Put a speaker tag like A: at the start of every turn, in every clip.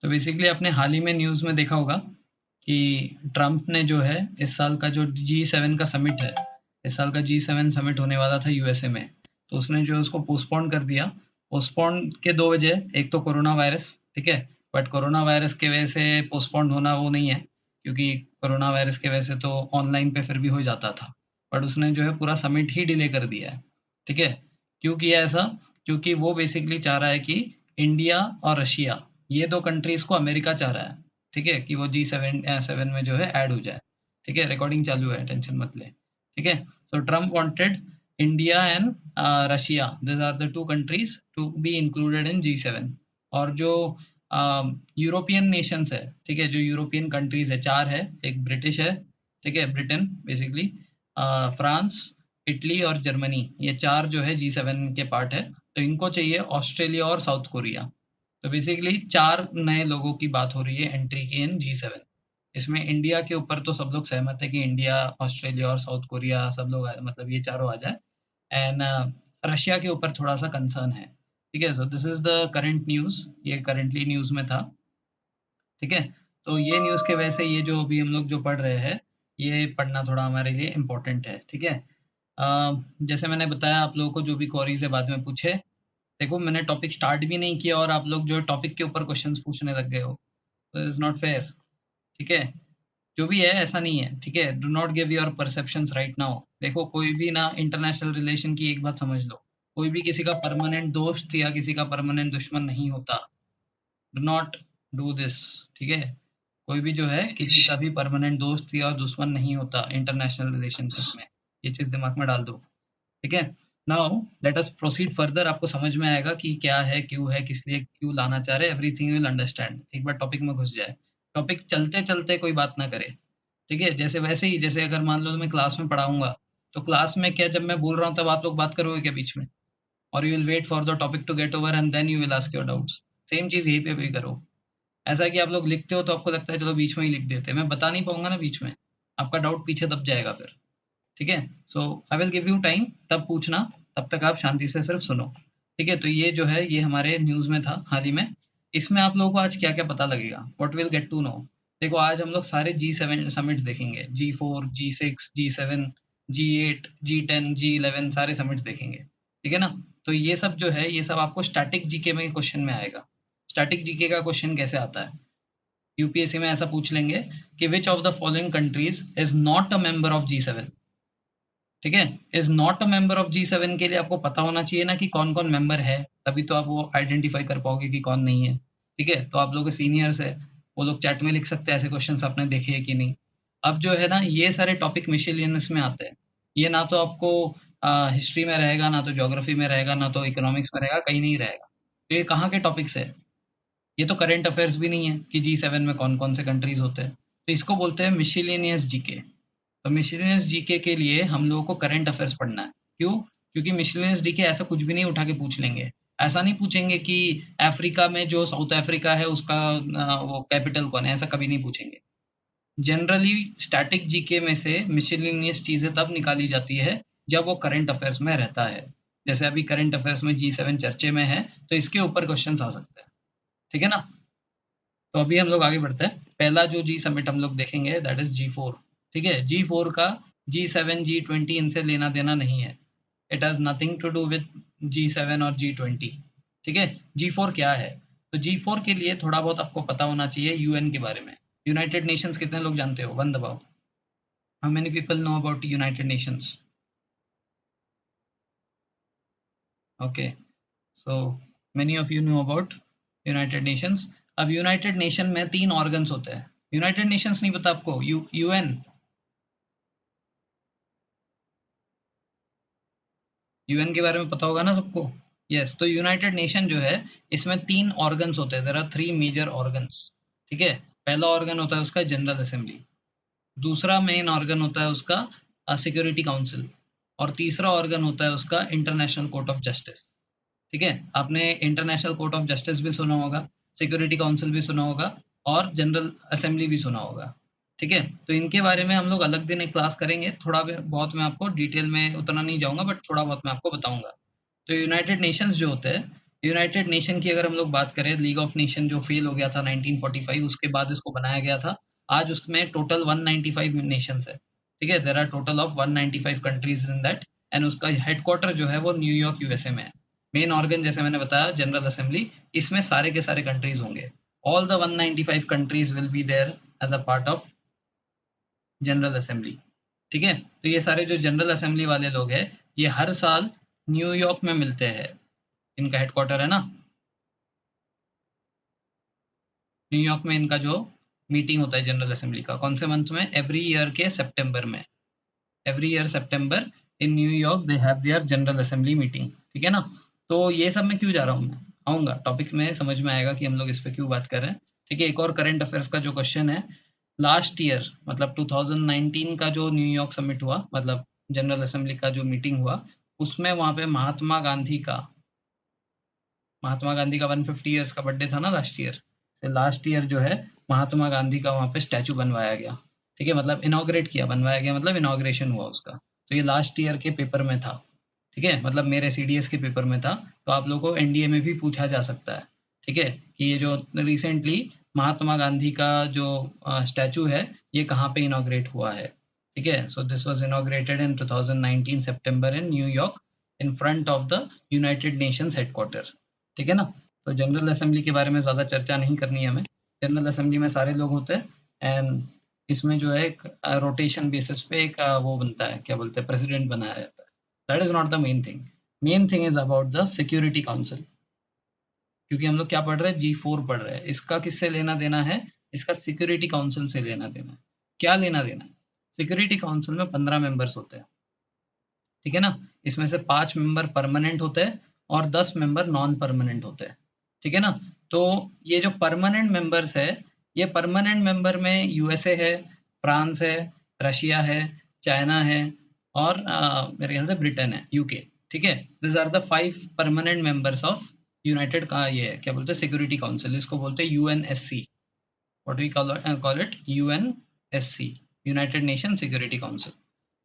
A: तो बेसिकली आपने हाल ही में न्यूज़ में देखा होगा कि ट्रम्प ने जो है इस साल का जो G7 का समिट है, इस साल का G7 समिट होने वाला था यूएसए में, तो उसने जो है उसको पोस्टपोन कर दिया। पोस्टपोन के 2 वजह, एक तो कोरोना वायरस, ठीक है? बट कोरोना वायरस की वजह से पोस्टपोन होना वो नहीं है, क्योंकि कोरोना वायरस की वजह से तो ऑनलाइन पे फिर भी हो जाता था। बट उसने जो है पूरा समिट ही डिले कर दिया है, ठीक है? क्यों किया ऐसा? क्योंकि वो बेसिकली चाह रहा है कि इंडिया और रशिया, ये 2 कंट्रीज़ को अमेरिका चाह रहा है, ठीक है? कि वो G7 में जो है ऐड हो जाए, ठीक है? रिकॉर्डिंग चालू है, टेंशन मत ले, ठीक है? So Trump wanted India and Russia, these are the 2 countries to be included in G7। और जो यूरोपियन नेशंस है, ठीक है? जो यूरोपियन कंट्रीज़ है, 4 है, एक ब्रिटिश है, ठीक है? ब्रिटेन बेसिकली, फ्रांस, इटली और जर्मनी, ये 4 जो है G7 के पार्ट है। तो इनको चाहिए ऑस्ट्रेलिया और साउथ कोरिया। तो बेसिकली 4 नए लोगों की बात हो रही है एंट्री की इन G7। इसमें इंडिया के ऊपर तो सब लोग सहमत है कि इंडिया, ऑस्ट्रेलिया और साउथ कोरिया सब लोग मतलब ये चारों आ जाए। एंड रशिया के ऊपर थोड़ा-सा कंसर्न है। ठीक है? So this is the current news, ये करंटली न्यूज़ में था। ठीक है? तो ये न्यूज़ की वजह से ये जो अभी हम लोग जो पढ़ रहे हैं, ये पढ़ना थोड़ा हमारे लिए इम्पोर्टेंट है। ठीक है? जैसे मैंने बताया आप लोगों को जो भी क्वेरीज़ है बाद में पूछे। देखो मैंने टॉपिक स्टार्ट भी नहीं किया और आप लोग जो है टॉपिक के ऊपर क्वेश्चंस पूछने लग गए हो। तो इट्स नॉट फेयर, ठीक है? जो भी है ऐसा नहीं है, ठीक है? Do not give your perceptions right now. देखो कोई भी ना इंटरनेशनल रिलेशन की एक बात समझ लो, कोई भी किसी का परमानेंट दोस्त या किसी का परमानेंट दुश्मन नहीं होता। डू नॉट डू दिस, ठीक है? कोई भी जो है किसी का भी परमानेंट दोस्त या दुश्मन नहीं होता इंटरनेशनल रिलेशनशिप में। ये चीज़ दिमाग में डाल दो। ठीक है? Now let us proceed further. आपको समझ में आएगा कि क्या है, किस लिए क्यों लाना चाह रहे हैं, एवरीथिंग यू विल अंडरस्टैंड। एक बार टॉपिक में घुस जाए। टॉपिक चलते-चलते कोई बात ना करे, ठीक है? जैसे वैसे ही जैसे अगर मान लो मैं क्लास में पढ़ाऊँगा, तो क्लास में क्या जब मैं बोल रहा हूँ तब आप लोग बात करोगे क्या बीच में? और you will wait for the topic to get over and then you will ask your doubts. Same चीज़ यहीं पे भी करो। ऐसा है कि आप लोग लिखते हो तो आपको लगता है चलो बीच में ही लिख देते हैं। मैं बता नहीं पाऊँगा ना बीच में, आपका डाउट पीछे दब जाएगा फिर। ठीक है? So I will give you time, तब पूछना, तब तक आप शांति से सिर्फ सुनो। ठीक है? तो ये जो है ये हमारे न्यूज़ में था हाल ही में। इसमें आप लोगों को आज क्या-क्या पता लगेगा? What will get to know? देखो आज हम लोग सारे G7 समिट्स देखेंगे। G4, G6, G7, G8, G10, G11 सारे समिट्स देखेंगे। ठीक है ना? तो ये सब जो है ये सब आपको स्टैटिक जीके में क्वेश्चन में आएगा। स्टैटिक जीके का क्वेश्चन कैसे आता है? यूपीएससी में ऐसा पूछ लेंगे कि which of the following countries is not a member of G7। ठीक है? Is not a member of G7 के लिए आपको पता होना चाहिए ना कि कौन-कौन मेंबर है, तभी तो आप वो आइडेंटिफ़ाई कर पाओगे कि कौन नहीं है। ठीक है? तो आप लोगों के सीनियर्स हैं, वो लोग चैट में लिख सकते हैं ऐसे क्वेश्चन्स आपने देखे हैं कि नहीं। अब जो है ना ये सारे टॉपिक मिसेलेनियस में आते हैं। ये ना तो आपको हिस्ट्री में रहेगा, ना तो ज्योग्राफी में रहेगा, ना तो इकोनॉमिक्स में रहेगा, कहीं नहीं रहेगा। तो ये कहाँ के टॉपिक्स हैं? ये तो करंट अफेयर्स भी नहीं है कि G7 में कौन-कौन से कंट्रीज़ होते हैं। तो इसको बोलते हैं मिसेलेनियस जीके। तो मिसेलेनियस जीके के लिए हम लोगों को करंट अफेयर्स पढ़ना है। क्यों? क्योंकि मिसेलेनियस जीके ऐसा कुछ भी नहीं उठा के पूछ लेंगे। ऐसा नहीं पूछेंगे कि अफ्रीका में जो साउथ अफ्रीका है उसका वो कैपिटल कौन है, ऐसा कभी नहीं पूछेंगे। जनरली स्टैटिक जीके में से मिसेलेनियस चीज़ें तब निकाली जाती है जब वो करंट अफेयर्स में रहता है। जैसे अभी करंट अफेयर्स में G7 चर्चे में है, तो इसके ऊपर क्वेश्चन्स आ सकते हैं। ठीक है ना? तो अभी हम लोग आगे बढ़ते हैं। पहला जो जी समिट हम लोग देखेंगे दैट इज़ G4, ठीक है? G4 का G7, G20 इनसे लेना-देना नहीं है। It has nothing to do with G7 और G20, ठीक है? G4 क्या है? तो G4 के लिए थोड़ा बहुत आपको पता होना चाहिए यूएन के बारे में। यूनाइटेड नेशंस कितने लोग जानते हो? 1 दबाओ। How many people know about United Nations? Okay, so many of you know about United Nations. अब यूनाइटेड नेशन में 3 ऑर्गन्स होते हैं। यूनाइटेड नेशंस नहीं पता आपको? यूएन, यूएन के बारे में पता होगा ना सबको? यस, तो यूनाइटेड नेशन जो है इसमें 3 ऑर्गन्स होते हैं। देयर आर 3 मेजर ऑर्गन्स, ठीक है? पहला ऑर्गन होता है उसका जनरल असेंबली, दूसरा मेन ऑर्गन होता है उसका सिक्योरिटी काउंसिल और तीसरा ऑर्गन होता है उसका इंटरनेशनल कोर्ट ऑफ जस्टिस। ठीक है? आपने इंटरनेशनल कोर्ट ऑफ जस्टिस भी सुना होगा, सिक्योरिटी काउंसिल भी सुना होगा और जनरल असेंबली भी सुना होगा। ठीक है? तो इनके बारे में हम लोग अलग दिन एक क्लास करेंगे, थोड़ा बहुत मैं आपको डिटेल में उतना नहीं जाऊँगा बट थोड़ा बहुत मैं आपको बताऊँगा। तो यूनाइटेड नेशंस जो होते हैं, यूनाइटेड नेशन की अगर हम लोग बात करें, लीग ऑफ नेशन जो फेल हो गया था 1945, उसके बाद इसको बनाया गया था। आज उसमें टोटल 195 नेशंस है, ठीक है। There are total of 195 countries in that, and उसका हेडक्वार्टर जो है वो न्यूयॉर्क यूएसए में है। मेन ऑर्गन जैसे मैंने बताया जनरल असेंबली, इसमें सारे के सारे कंट्रीज होंगे। All the 195 countries will be there as a part of general assembly, ठीक है। तो ये सारे जो जनरल असेंबली वाले लोग हैं, ये हर साल न्यूयॉर्क में मिलते हैं, इनका हेडक्वार्टर है ना न्यूयॉर्क में। इनका जो मीटिंग होता है जनरल असेंबली का, कौन से मंथ में? एवरी ईयर के सितंबर में। Every year September in New York they have their general assembly meeting, ठीक है ना। तो ये सब मैं क्यों जा रहा हूँ, मैं आऊँगा टॉपिक में, समझ में आएगा कि हम लोग इस पे क्यों बात कर रहे हैं, ठीक है। एक और करंट अफेयर्स का जो क्वेश्चन है, लास्ट ईयर मतलब 2019 का जो न्यूयॉर्क समिट हुआ, मतलब जनरल असेंबली का जो मीटिंग हुआ, उसमें वहाँ पे महात्मा गांधी का 150 ईयर्स का बर्थडे था ना लास्ट ईयर। तो लास्ट ईयर जो है महात्मा गांधी का वहाँ पे स्टैचू बनवाया गया, ठीक है। मतलब इनॉग्रेट किया, बनवाया गया मतलब इनॉग्रेशन हुआ उसका। तो ये लास्ट ईयर के पेपर में था, ठीक है। मतलब मेरे सीडीएस के पेपर में था। तो आप लोगों को एनडीए में भी पूछा जा सकता है, ठीक है, कि ये जो रिसेंटली महात्मा गांधी का जो स्टैचू है, ये कहाँ पे इनॉग्रेट हुआ है, ठीक है। So this was inaugurated in 2019 September in New York, in front of the United Nations headquarter, ठीक है ना। तो जनरल असेंबली के बारे में ज़्यादा चर्चा नहीं करनी है हमें। जनरल असेंबली में सारे लोग होते हैं, एंड इसमें जो है एक रोटेशन बेसिस पे एक वो बनता है, क्या बोलते हैं, प्रेसिडेंट बनाया जाता है। That is not the main thing. Main thing is about the security council, क्योंकि हम लोग क्या पढ़ रहे हैं, G4 पढ़ रहे हैं। इसका किससे लेना देना है? इसका सिक्योरिटी काउंसिल से लेना देना है। क्या लेना देना है? सिक्योरिटी काउंसिल में 15 मेंबर्स होते हैं, ठीक है ना। इसमें से 5 मेंबर परमानेंट होते हैं और 10 मेंबर नॉन परमानेंट होते हैं, ठीक है ना। तो ये जो परमानेंट मेंबर्स है, ये परमानेंट मेंबर में यूएसए है, फ्रांस है, रशिया है, चाइना है, और मेरे ख्याल से ब्रिटेन है, यूके, ठीक है। This are the 5 permanent members of united का, ये क्या बोलते हैं, सिक्योरिटी काउंसिल। इसको बोलते हैं UNSC. What we call it, UNSC, united nation security council.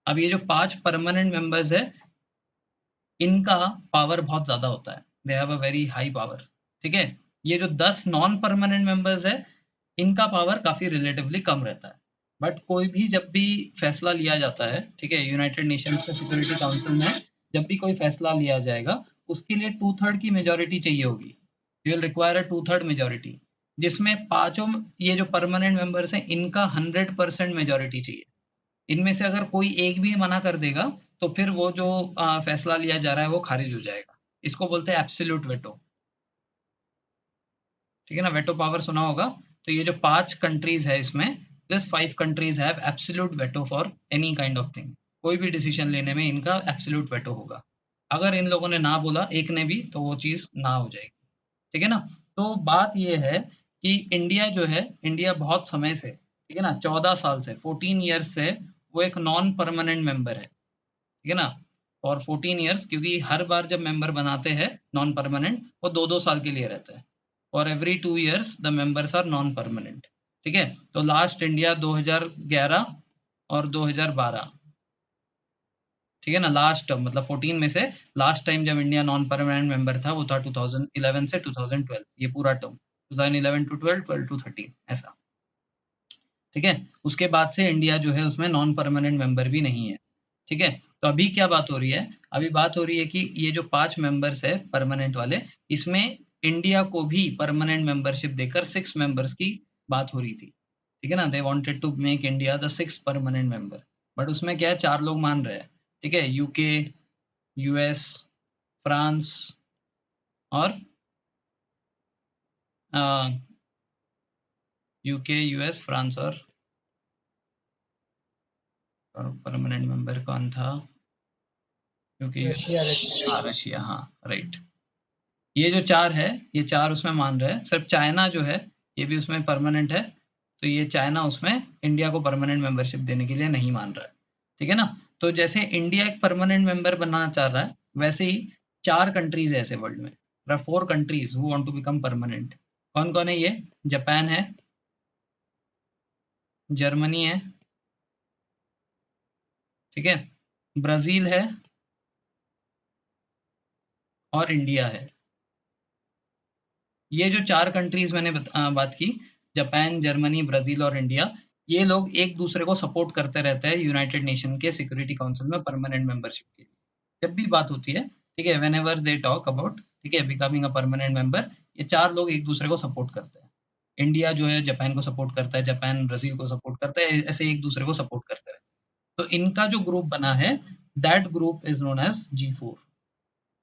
A: अब ये जो 5 परमानेंट मेंबर्स है, इनका पावर बहुत ज़्यादा होता है, they have a very high power, ठीक है। ये जो 10 नॉन परमानेंट मेंबर्स है, इनका पावर काफ़ी रिलेटिवली कम रहता है। बट कोई भी जब भी फैसला लिया जाता है, ठीक है, यूनाइटेड नेशंस के सिक्योरिटी काउंसिल में जब भी कोई फैसला लिया जाएगा, उसके लिए 2/3 की मेजॉरिटी चाहिए होगी। You will require a 2/3 majority, जिसमें पाँचों ये जो परमानेंट मेंबर्स हैं, इनका 100% मेजॉरिटी चाहिए। इनमें से अगर कोई एक भी मना कर देगा, तो फिर वो जो फैसला लिया जा रहा है वो खारिज हो जाएगा। इसको बोलते हैं एब्सोल्यूट वेटो, ठीक है ना। वेटो पावर सुना होगा। तो ये जो 5 कंट्रीज है इसमें, this 5 countries have absolute veto for any kind of thing. कोई भी डिसीजन लेने में इनका एब्सोल्यूट वेटो होगा। अगर इन लोगों ने ना बोला, एक ने भी, तो वो चीज़ ना हो जाएगी, ठीक है ना। तो बात ये है कि इंडिया जो है, इंडिया बहुत समय से, ठीक है ना, 14 साल से, 14 ईयर्स से वो एक नॉन परमानेंट मेंबर है, ठीक है ना। और 14 ईयर्स, क्योंकि हर बार जब मेंबर बनाते हैं नॉन परमानेंट, वो 2-2 साल के लिए रहता है। और every 2 years the members are non permanent, ठीक है। तो लास्ट इंडिया 2011 और 2012, ठीक है ना। लास्ट मतलब 14 में से लास्ट टाइम जब इंडिया नॉन परमानेंट मेंबर था, वो था 2011 से 2012, ये पूरा टर्म 2011 टू 12, 12 टू 13, ऐसा, ठीक है। उसके बाद से इंडिया जो है उसमें नॉन परमानेंट मेंबर भी नहीं है, ठीक है। तो अभी क्या बात हो रही है? अभी बात हो रही है कि ये जो 5 मेंबर्स है परमानेंट वाले, इसमें इंडिया को भी परमानेंट मेंबरशिप देकर 6 मेंबर्स की बात हो रही थी, ठीक है ना। They wanted to make India the 6th permanent member. But उसमें क्या है, 4 लोग मान रहे हैं, ठीक है, यूके, यूएस, फ्रांस और यूके, यूएस, फ्रांस और परमानेंट मेंबर कौन था? यूके,
B: रशिया
A: यूएस,
B: रशिया
A: हाँ रशिया, हाँ राइट। ये जो 4 है, ये 4 उसमें मान रहे हैं। सिर्फ चाइना जो है, ये भी उसमें परमानेंट है। तो ये चाइना उसमें इंडिया को परमानेंट मेंबरशिप देने के लिए नहीं मान रहा है, ठीक है ना। तो जैसे इंडिया एक परमानेंट मेंबर बनना चाह रहा है, वैसे ही 4 कंट्रीज है ऐसे वर्ल्ड में। There are 4 countries who want to become permanent. कौन-कौन है ये? जापान है, जर्मनी है, ठीक है, ब्राज़ील है और इंडिया है। ये जो 4 कंट्रीज मैंने बात की, जापान, जर्मनी, ब्राज़ील और इंडिया, ये लोग एक दूसरे को सपोर्ट करते रहते हैं यूनाइटेड नेशन के सिक्योरिटी काउंसिल में परमानेंट मेंबरशिप के लिए। जब भी बात होती है, ठीक है, व्हेनेवर दे टॉक अबाउट, ठीक है, बिकमिंग अ परमानेंट मेंबर, ये 4 लोग एक दूसरे को सपोर्ट करते हैं। इंडिया जो है जापान को सपोर्ट करता है, जापान ब्राज़ील को सपोर्ट करता है, ऐसे एक दूसरे को सपोर्ट करते हैं। तो इनका जो ग्रुप बना है, that group is known as G4,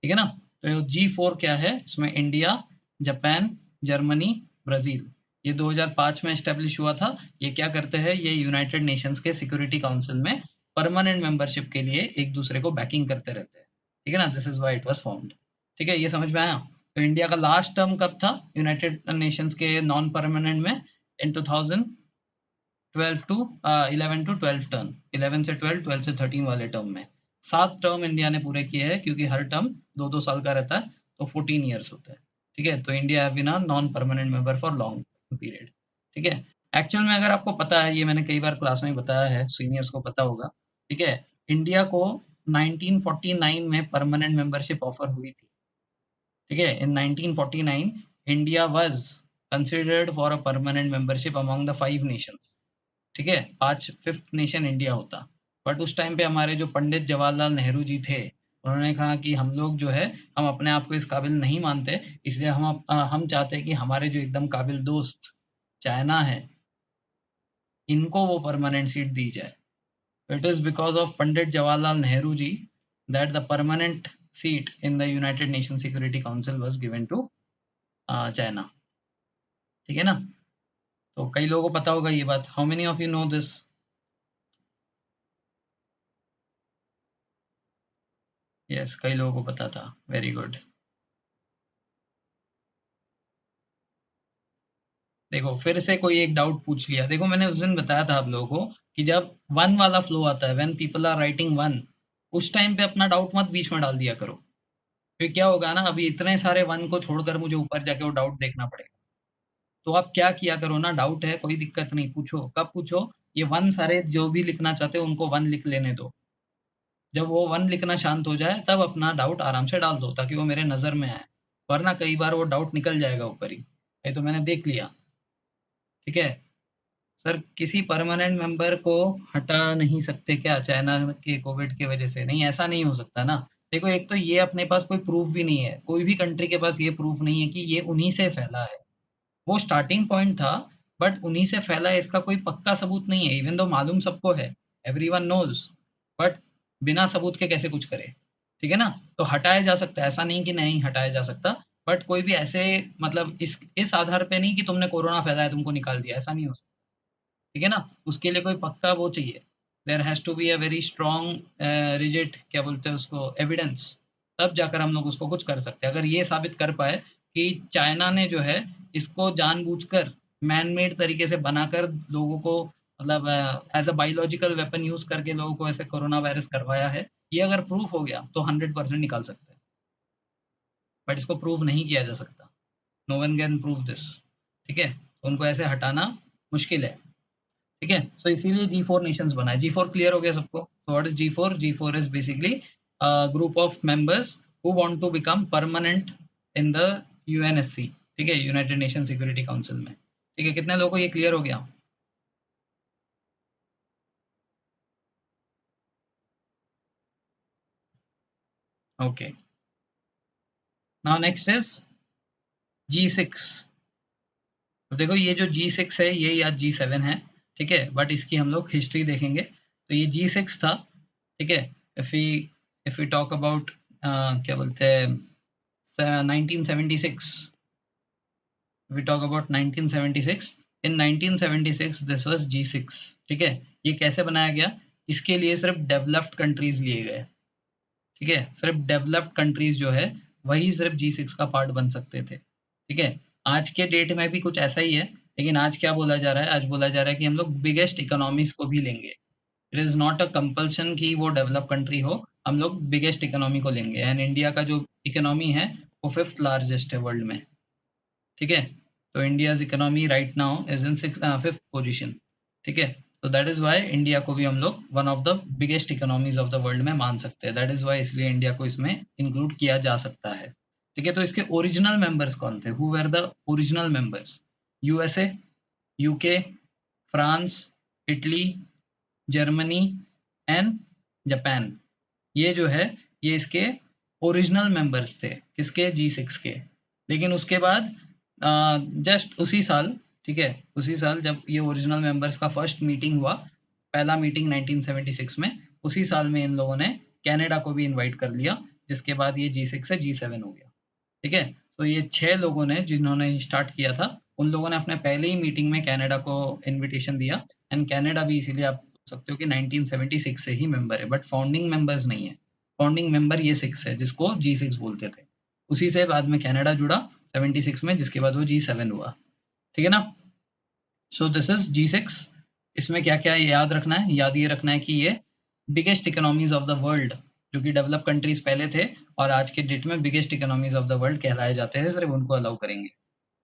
A: ठीक है ना? तो G4 क्या है? इसमें इंडिया, जापान, जर्मनी, ब्राज़ील, ये 2005 में एस्टेब्लिश हुआ था। ये क्या करते हैं? ये यूनाइटेड नेशंस के सिक्योरिटी काउंसिल में परमानेंट मेंबरशिप के लिए एक दूसरे को बैकिंग करते रहते हैं, ठीक है ना? This is why it was formed, ठीक है? ये समझ में आया? तो इंडिया का लास्ट टर्म कब था यूनाइटेड नेशंस के नॉन परमानेंट में? इन 2012 टू 11 टू 12 टर्म, 11 से 12, 12 से 13 वाले टर्म में 7 टर्म इंडिया ने पूरे किए हैं, क्योंकि हर टर्म 2-2 साल का रहता है, तो 14 ईयर्स होता है, ठीक है? तो India have been a non permanent member for long period, ठीक है? एक्चुअल में अगर आपको पता है, ये मैंने कई बार क्लास में बताया है, सीनियर्स को पता होगा, ठीक है? इंडिया को 1949 में परमानेंट मेंबरशिप ऑफर हुई थी, ठीक है? इन 1949 India was considered for a permanent membership among the 5 Nations, ठीक है? 5 5th नेशन इंडिया होता। बट उस टाइम पे हमारे जो पंडित जवाहरलाल नेहरू जी थे, उन्होंने कहा कि हम लोग जो है, हम अपने आप को इस काबिल नहीं मानते, इसलिए हम चाहते हैं कि हमारे जो एकदम काबिल दोस्त चाइना है, इनको वो परमानेंट सीट दी जाए। It is because of Pandit Jawaharlal Nehru ji that the permanent seat in the united nation security council was given to China, ठीक है ना? तो कई लोगों को पता होगा ये बात। How many of you know this? Yes, कई लोगों को पता था। Very good. देखो, फिर से कोई एक डाउट पूछ लिया। देखो, मैंने उस दिन बताया था आप लोगों को कि जब 1 वाला फ्लो आता है, व्हेन पीपल आर राइटिंग 1, उस टाइम पे अपना डाउट मत बीच में डाल दिया करो। फिर क्या होगा ना, अभी इतने सारे 1 को छोड़कर मुझे ऊपर जाके वो डाउट देखना पड़ेगा। तो आप क्या किया करो ना, डाउट है, कोई दिक्कत नहीं, पूछो। कब पूछो? ये 1 सारे जो भी लिखना चाहते हो उनको 1 लिख लेने दो। जब वो 1 लिखना शांत हो जाए, तब अपना डाउट आराम से डाल दो, ताकि वो मेरे नज़र में आए। वरना कई बार वो डाउट निकल जाएगा ऊपर ही। ये तो मैंने देख लिया, ठीक है? सर, किसी परमानेंट मेंबर को हटा नहीं सकते क्या चाइना के कोविड की वजह से? नहीं, ऐसा नहीं हो सकता ना। देखो, एक तो ये अपने पास कोई प्रूफ भी नहीं है, कोई भी कंट्री के पास ये प्रूफ नहीं है कि ये उन्हीं से फैला है। वो स्टार्टिंग पॉइंट था, बट उन्हीं से फैला है, इसका कोई पक्का सबूत नहीं है। इवन दो मालूम सबको है, एवरीवन नोज, बट बिना सबूत के कैसे कुछ करे, ठीक है ना? तो हटाया जा सकता है, ऐसा नहीं कि नहीं हटाया जा सकता, बट कोई भी ऐसे, मतलब इस आधार पे नहीं कि तुमने कोरोना फैलाया तुमको निकाल दिया, ऐसा नहीं हो सकता, ठीक है ना? उसके लिए कोई पक्का वो चाहिए। There has to be a very strong rigid, क्या बोलते हैं उसको, एविडेंस, तब जाकर हम लोग उसको कुछ कर सकते हैं। अगर ये साबित कर पाए कि चाइना ने जो है इसको जानबूझकर मैन मेड तरीके से बनाकर लोगों को, मतलब as a biological weapon use करके लोगों को ऐसे कोरोना वायरस करवाया है, ये अगर प्रूफ हो गया तो 100% निकाल सकते हैं। बट इसको प्रूव नहीं किया जा सकता। No one can prove this, ठीक है? तो उनको ऐसे हटाना मुश्किल है। ठीक है? सो इसीलिए G4 नेशंस बना है। G4 क्लियर हो गया सबको? So what is G4? G4 is basically a group of members who want to become permanent in the UNSC, ठीक है? यूनाइटेड नेशन सिक्योरिटी काउंसिल में। ठीक है? कितने लोगों को ये क्लियर हो गया? Okay. Now next is G6। तो देखो, ये जो G6 है, ये या G7 है, ठीक है? बट इसकी हम लोग हिस्ट्री देखेंगे। तो ये G6 था, ठीक है? इफ वी टॉक अबाउट क्या बोलते हैं, 1976, we talk about 1976, in 1976 this was G6, ठीक है? ये कैसे बनाया गया? इसके लिए सिर्फ डेवलप्ड कंट्रीज लिए गए, ठीक है? सिर्फ डेवलप्ड कंट्रीज जो है, वही सिर्फ G6 का पार्ट बन सकते थे, ठीक है? आज के डेट में भी कुछ ऐसा ही है, लेकिन आज क्या बोला जा रहा है? आज बोला जा रहा है कि हम लोग बिगेस्ट इकोनॉमीज को भी लेंगे। It is not a compulsion कि वो डेवलप कंट्री हो, हम लोग बिगेस्ट इकोनॉमी को लेंगे, एंड इंडिया का जो इकोनॉमी है वो 5th लार्जेस्ट है वर्ल्ड में, ठीक है? तो India's economy right now is in 5th position, ठीक है? तो दैट इज व्हाई इंडिया को भी हम लोग one of the biggest economies of the world में मान सकते हैं। दैट इज व्हाई इसलिए इंडिया को इसमें इंक्लूड किया जा सकता है। ठीक है, तो इसके ओरिजिनल मेंबर्स कौन थे? Who were the original members? USA, UK, France, Italy, Germany and Japan. ये जो है ये इसके ओरिजिनल मेंबर्स थे, किसके? G6 के। लेकिन उसके बाद जस्ट उसी साल, ठीक है, उसी साल जब ये ओरिजिनल मेंबर्स का फर्स्ट मीटिंग हुआ, पहला मीटिंग 1976 में, उसी साल में इन लोगों ने कनाडा को भी इनवाइट कर लिया, जिसके बाद ये G6 से G7 हो गया। ठीक है, तो ये 6 लोगों ने जिन्होंने स्टार्ट किया था, उन लोगों ने अपने पहले ही मीटिंग में कनाडा को इनविटेशन दिया, एंड कनाडा भी इसीलिए आप बोल सकते हो कि 1976 से ही मेंबर है, बट फाउंडिंग मेंबर्स नहीं है। फाउंडिंग मेंबर ये 6 है, जिसको G6 बोलते थे। उसी से बाद में कनाडा जुड़ा 76 में, जिसके बाद वो G7 हुआ। ठीक है ना? So this is G6। इसमें क्या क्या याद रखना है? याद ये रखना है कि ये biggest economies of the world, जो कि डेवलप कंट्रीज पहले थे और आज के डेट में biggest economies of the world कहलाए जाते हैं, सिर्फ उनको अलाउ करेंगे।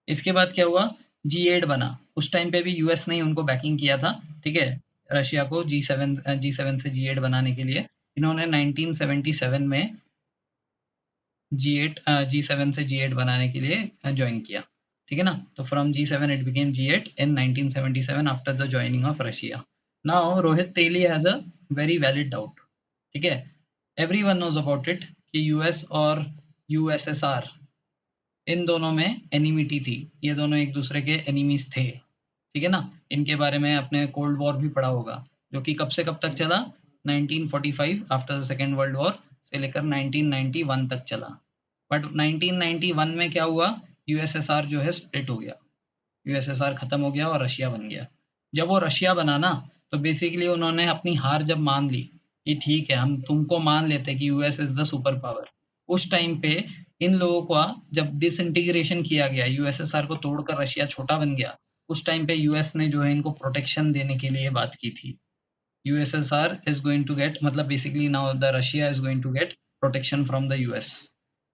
A: इसके बाद क्या हुआ? G8 बना। उस टाइम पे भी यूएस ने उनको बैकिंग किया था, ठीक है, रशिया को G7 से G8 बनाने के लिए। इन्होंने 1977 में G7 से G8 बनाने के लिए ज्वाइन किया। ठीक है ना? तो from G7 it became G8 in 1977 after the joining of Russia. Now Rohit Teli has a very valid doubt. ठीक है, एवरीवन नोज अबाउट इट कि यूएस और यूएसएसआर, इन दोनों में एनिमिटी थी, ये दोनों एक दूसरे के एनिमीज थे। ठीक है ना? इनके बारे में आपने कोल्ड वॉर भी पढ़ा होगा, जो कि कब से कब तक चला? 1945 after the second world war से लेकर 1991 तक चला। बट 1991 में क्या हुआ? यूएसएसआर जो है स्प्लिट हो गया, यूएसएसआर खत्म हो गया और रशिया बन गया। जब वो रशिया बना ना, तो बेसिकली उन्होंने अपनी हार जब मान ली कि ठीक है, हम तुमको मान लेते कि US is the super power, उस टाइम पे इन लोगों का जब डिसइंटीग्रेशन किया गया, यूएसएसआर को तोड़कर रशिया छोटा बन गया, उस टाइम पे यूएस ने जो है इनको प्रोटेक्शन देने के लिए बात की थी। USSR is going to get, मतलब basically now the Russia is going to get protection from the US.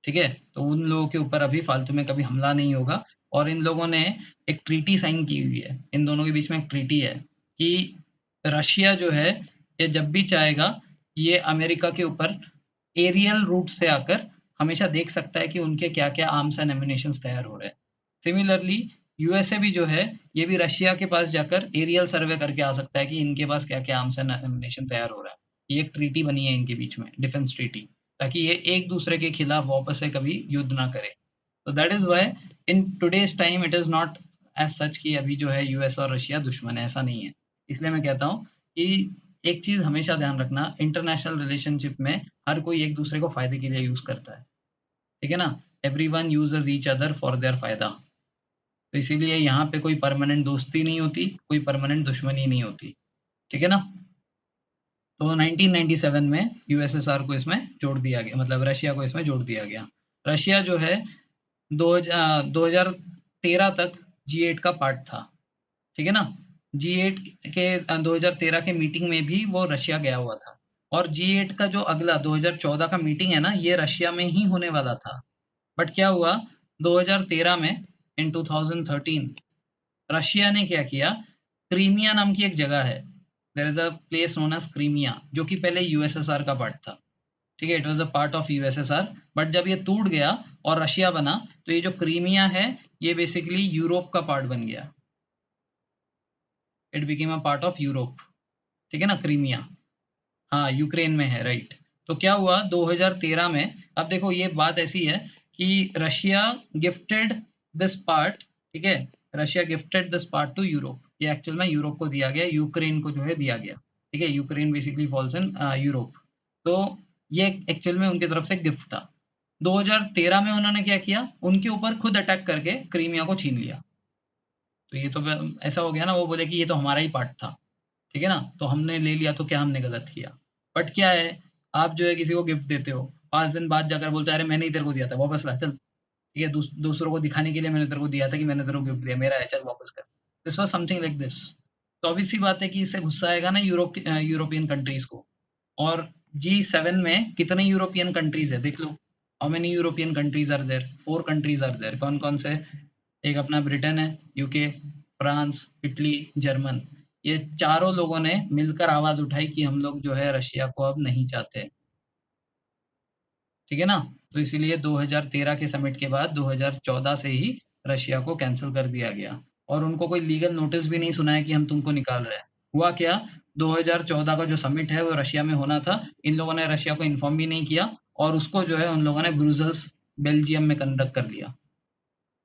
A: ठीक है, तो उन लोगों के ऊपर अभी फालतू में कभी हमला नहीं होगा। और इन लोगों ने एक ट्रीटी साइन की हुई है, इन दोनों के बीच में एक ट्रीटी है कि रशिया जो है, ये जब भी चाहेगा, ये अमेरिका के ऊपर एरियल रूट से आकर हमेशा देख सकता है कि उनके क्या क्या आर्म्स एंड एम्यूनेशन तैयार हो रहे हैं। सिमिलरली यूएसए भी जो है, ये भी रशिया के पास जाकर एरियल सर्वे करके आ सकता है कि इनके पास क्या क्या आर्म्स एंड एम्यूनेशन तैयार हो रहा है। ये एक ट्रीटी बनी है इनके बीच में, डिफेंस ट्रीटी, ताकि ये एक दूसरे के खिलाफ वापस से कभी युद्ध ना करे। तो that is why in today's time it is not as such कि अभी जो है यूएस और रशिया दुश्मन है, ऐसा नहीं है। इसलिए मैं कहता हूँ कि एक चीज हमेशा ध्यान रखना, इंटरनेशनल रिलेशनशिप में हर कोई एक दूसरे को फायदे के लिए यूज करता है। ठीक है ना? Everyone uses each other for their फायदा। तो इसीलिए यहाँ पे कोई परमानेंट दोस्ती नहीं होती, कोई परमानेंट दुश्मनी नहीं होती। ठीक है ना? तो 1997 में यूएसएसआर को इसमें जोड़ दिया गया, मतलब रशिया को इसमें जोड़ दिया गया। रशिया जो है 2013 तक G8 का पार्ट था। ठीक है ना? G8 के 2013 के मीटिंग में भी वो रशिया गया हुआ था। और G8 का जो अगला 2014 का मीटिंग है ना, ये रशिया में ही होने वाला था। बट क्या हुआ? 2013 में, इन 2013, रशिया ने क्या किया? क्रीमिया नाम की एक जगह है, there is a place known as Crimea, जो कि पहले यूएसएसआर का पार्ट था। ठीक है, it was a part of USSR, but जब ये टूट गया और रशिया बना, तो ये जो क्रीमिया है, ये बेसिकली यूरोप का पार्ट बन गया। It became a part of Europe. ठीक है ना? क्रीमिया, हाँ, यूक्रेन में है, राइट। तो क्या हुआ 2013 में? अब देखो, ये बात ऐसी है कि रशिया गिफ्टेड दिस पार्ट, ठीक है, Russia gifted this part two Europe. ये एक्चुअल में यूरोप को दिया गया, यूक्रेन को जो है दिया गया। ठीक है, Ukraine basically falls in Europe. तो ये एक्चुअल में उनकी तरफ से गिफ्ट था। 2013 में उन्होंने क्या किया? उनके ऊपर खुद अटैक करके क्रीमिया को छीन लिया। तो ये तो ऐसा हो गया ना, वो बोले कि ये तो हमारा ही पार्ट था। ठीक है ना? तो हमने ले लिया, तो क्या हमने गलत किया? बट क्या है, आप जो है किसी को गिफ्ट देते हो, 5 दिन बाद जाकर बोलते हैं अरे मैंने ही तेरे को दिया था, वापस ला चल। ठीक है, दूसरों को दिखाने के लिए मैंने तेरे को दिया था कि मैंने तेरे को गिफ्ट दिया, मेरा है, चल वापस कर। This was something like this. तो obvious सी बात है कि इससे गुस्सा आएगा ना यूरोपियन कंट्रीज को। और G7 में कितने यूरोपियन कंट्रीज है देख लो। How many European countries are there? 4 countries are there. कौन कौन से? एक अपना ब्रिटेन है, यूके, फ्रांस, इटली, जर्मन। ये चारों लोगों ने मिलकर आवाज उठाई कि हम लोग जो है रशिया को अब नहीं चाहते। ठीक है ना। तो इसीलिए 2013 के समिट के बाद 2014 से ही रशिया को कैंसिल कर दिया गया और उनको कोई लीगल नोटिस भी नहीं सुनाया कि हम तुमको निकाल रहे हैं। हुआ क्या, 2014 का जो समिट है वो रशिया में होना था, इन लोगों ने रशिया को इन्फॉर्म भी नहीं किया और उसको जो है उन लोगों ने ब्रुसेल्स बेल्जियम में कंडक्ट कर लिया।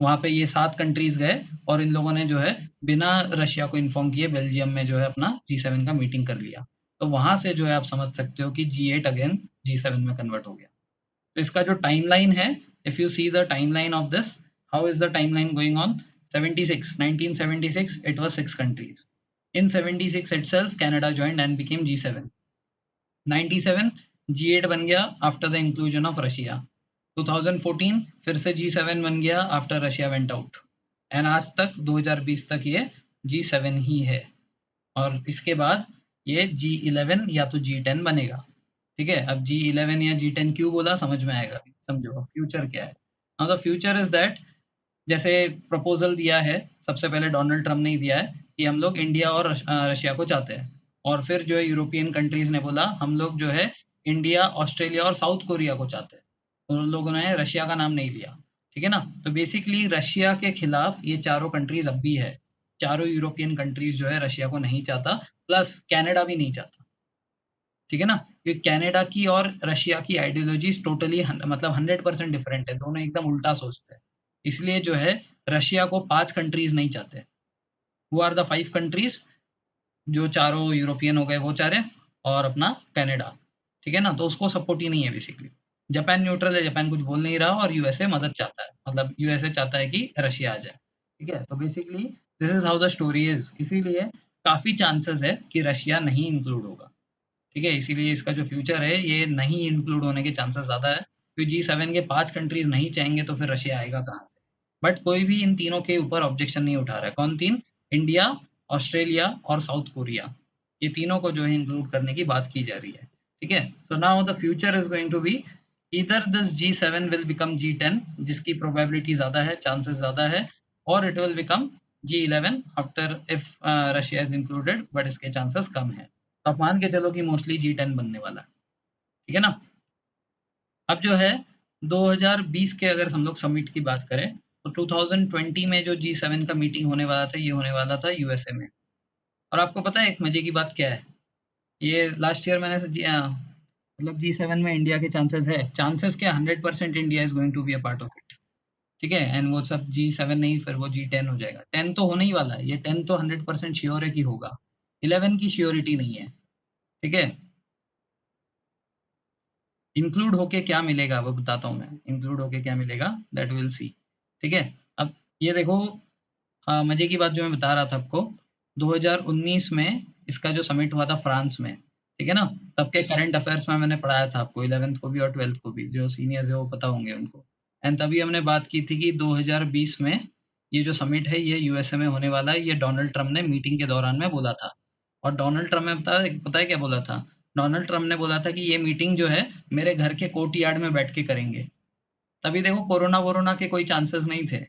A: वहाँ पे ये 7 कंट्रीज़ गए और इन लोगों ने जो है बिना रशिया को इन्फॉर्म किए बेल्जियम में जो है अपना G7 का मीटिंग कर लिया। तो वहाँ से जो है आप समझ सकते हो कि G8 अगेन G7 में कन्वर्ट हो गया। तो इसका जो टाइमलाइन है, if you see the timeline of this, how is the timeline going on? 76 1976 it was 6 countries. In 76 itself Canada joined and became G7. 97 G8 बन गया after the inclusion of Russia. 2014 फिर से G7 बन गया after Russia went out and आज तक 2020 तक ये G7 ही है और इसके बाद ये G11 या तो G10 बनेगा। ठीक है, अब G11 या G10 क्यों बोला समझ में आएगा, समझो अब फ्यूचर क्या है। Now the future is that, जैसे प्रपोजल दिया है सबसे पहले डोनाल्ड ट्रम्प ने ही दिया है कि हम लोग इंडिया और रशिया को चाहते हैं और फिर जो है यूरोपियन कंट्रीज ने बोला हम लोग जो है इंडिया, ऑस्ट्रेलिया और साउथ कोरिया को चाहते हैं, तो उन लोगों ने रशिया का नाम नहीं लिया। ठीक है ना, तो बेसिकली रशिया के खिलाफ ये चारों कंट्रीज अब भी है, चारों यूरोपियन कंट्रीज जो है रशिया को नहीं चाहता, प्लस कनाडा भी नहीं चाहता। ठीक है ना, क्योंकि कनाडा की और रशिया की आइडियोलॉजीज टोटली मतलब 100% डिफरेंट है, दोनों एकदम उल्टा सोचते हैं। इसलिए जो है रशिया को 5 कंट्रीज नहीं चाहते। Who are the 5 countries? जो चारों यूरोपियन हो गए वो चारे और अपना कनाडा। ठीक है ना, तो उसको सपोर्ट ही नहीं है बेसिकली। जापान न्यूट्रल है, जापान कुछ बोल नहीं रहा और यूएसए मदद चाहता है, मतलब यूएसए चाहता है कि रशिया आ जाए। ठीक है, तो basically this is how the story is. इसीलिए काफी चांसेस है कि रशिया नहीं इंक्लूड होगा। ठीक है, इसीलिए इसका जो फ्यूचर है ये नहीं इंक्लूड होने के चांसेस ज़्यादा है, क्योंकि G7 के 5 कंट्रीज नहीं चाहेंगे तो फिर रशिया आएगा कहाँ से? बट कोई भी इन तीनों के ऊपर ऑब्जेक्शन नहीं उठा रहा है। कौन तीन? इंडिया, ऑस्ट्रेलिया और साउथ कोरिया। ये तीनों को जो है इंक्लूड करने की बात की जा रही है। ठीक है, so now the future is going to be either this G7 will become G10, जिसकी प्रोबेबिलिटी ज़्यादा है, चांसेस ज़्यादा है, और it will become G11 after if Russia is included, but इसके चांसेस कम है। तो आप मान के चलो कि मोस्टली G10 बनने वाला है। ठीक है ना, अब जो है 2020 के अगर हम लोग समिट की बात करें तो 2020 में जो G7 का मीटिंग होने वाला था, ये होने वाला था यूएसए में। और आपको पता है एक मजे की बात क्या है, ये लास्ट ईयर मैंने मतलब G7 में इंडिया के चांसेस है, चांसेस क्या, 100% India is going to be a part of it. ठीक है, एंड वो सब G7 नहीं, फिर वो G10 हो जाएगा। 10 तो होने ही वाला है, ये 10 तो 100% श्योर है कि होगा, 11 की श्योरिटी नहीं है। ठीक है, इंक्लूड होके क्या मिलेगा वो बताता हूँ मैं, इंक्लूड होके क्या मिलेगा दैट विल सी। ठीक है, अब ये देखो, मजे की बात जो मैं बता रहा था आपको, 2019 में इसका जो समिट हुआ था फ्रांस में। ठीक है ना, तब के करंट अफेयर्स में मैंने पढ़ाया था आपको 11th को भी और 12th को भी, जो सीनियर्स है वो पता होंगे उनको। एंड तभी हमने बात की थी कि 2020 में ये जो समिट है ये यूएसए में होने वाला है, ये डोनाल्ड ट्रम्प ने मीटिंग के दौरान में बोला था। और डोनाल्ड ट्रम्प ने पता है क्या बोला था? डोनाल्ड ट्रम्प ने बोला था कि ये मीटिंग जो है मेरे घर के कोर्ट यार्ड में बैठ के करेंगे। तभी देखो कोरोना वोरोना के कोई चांसेस नहीं थे,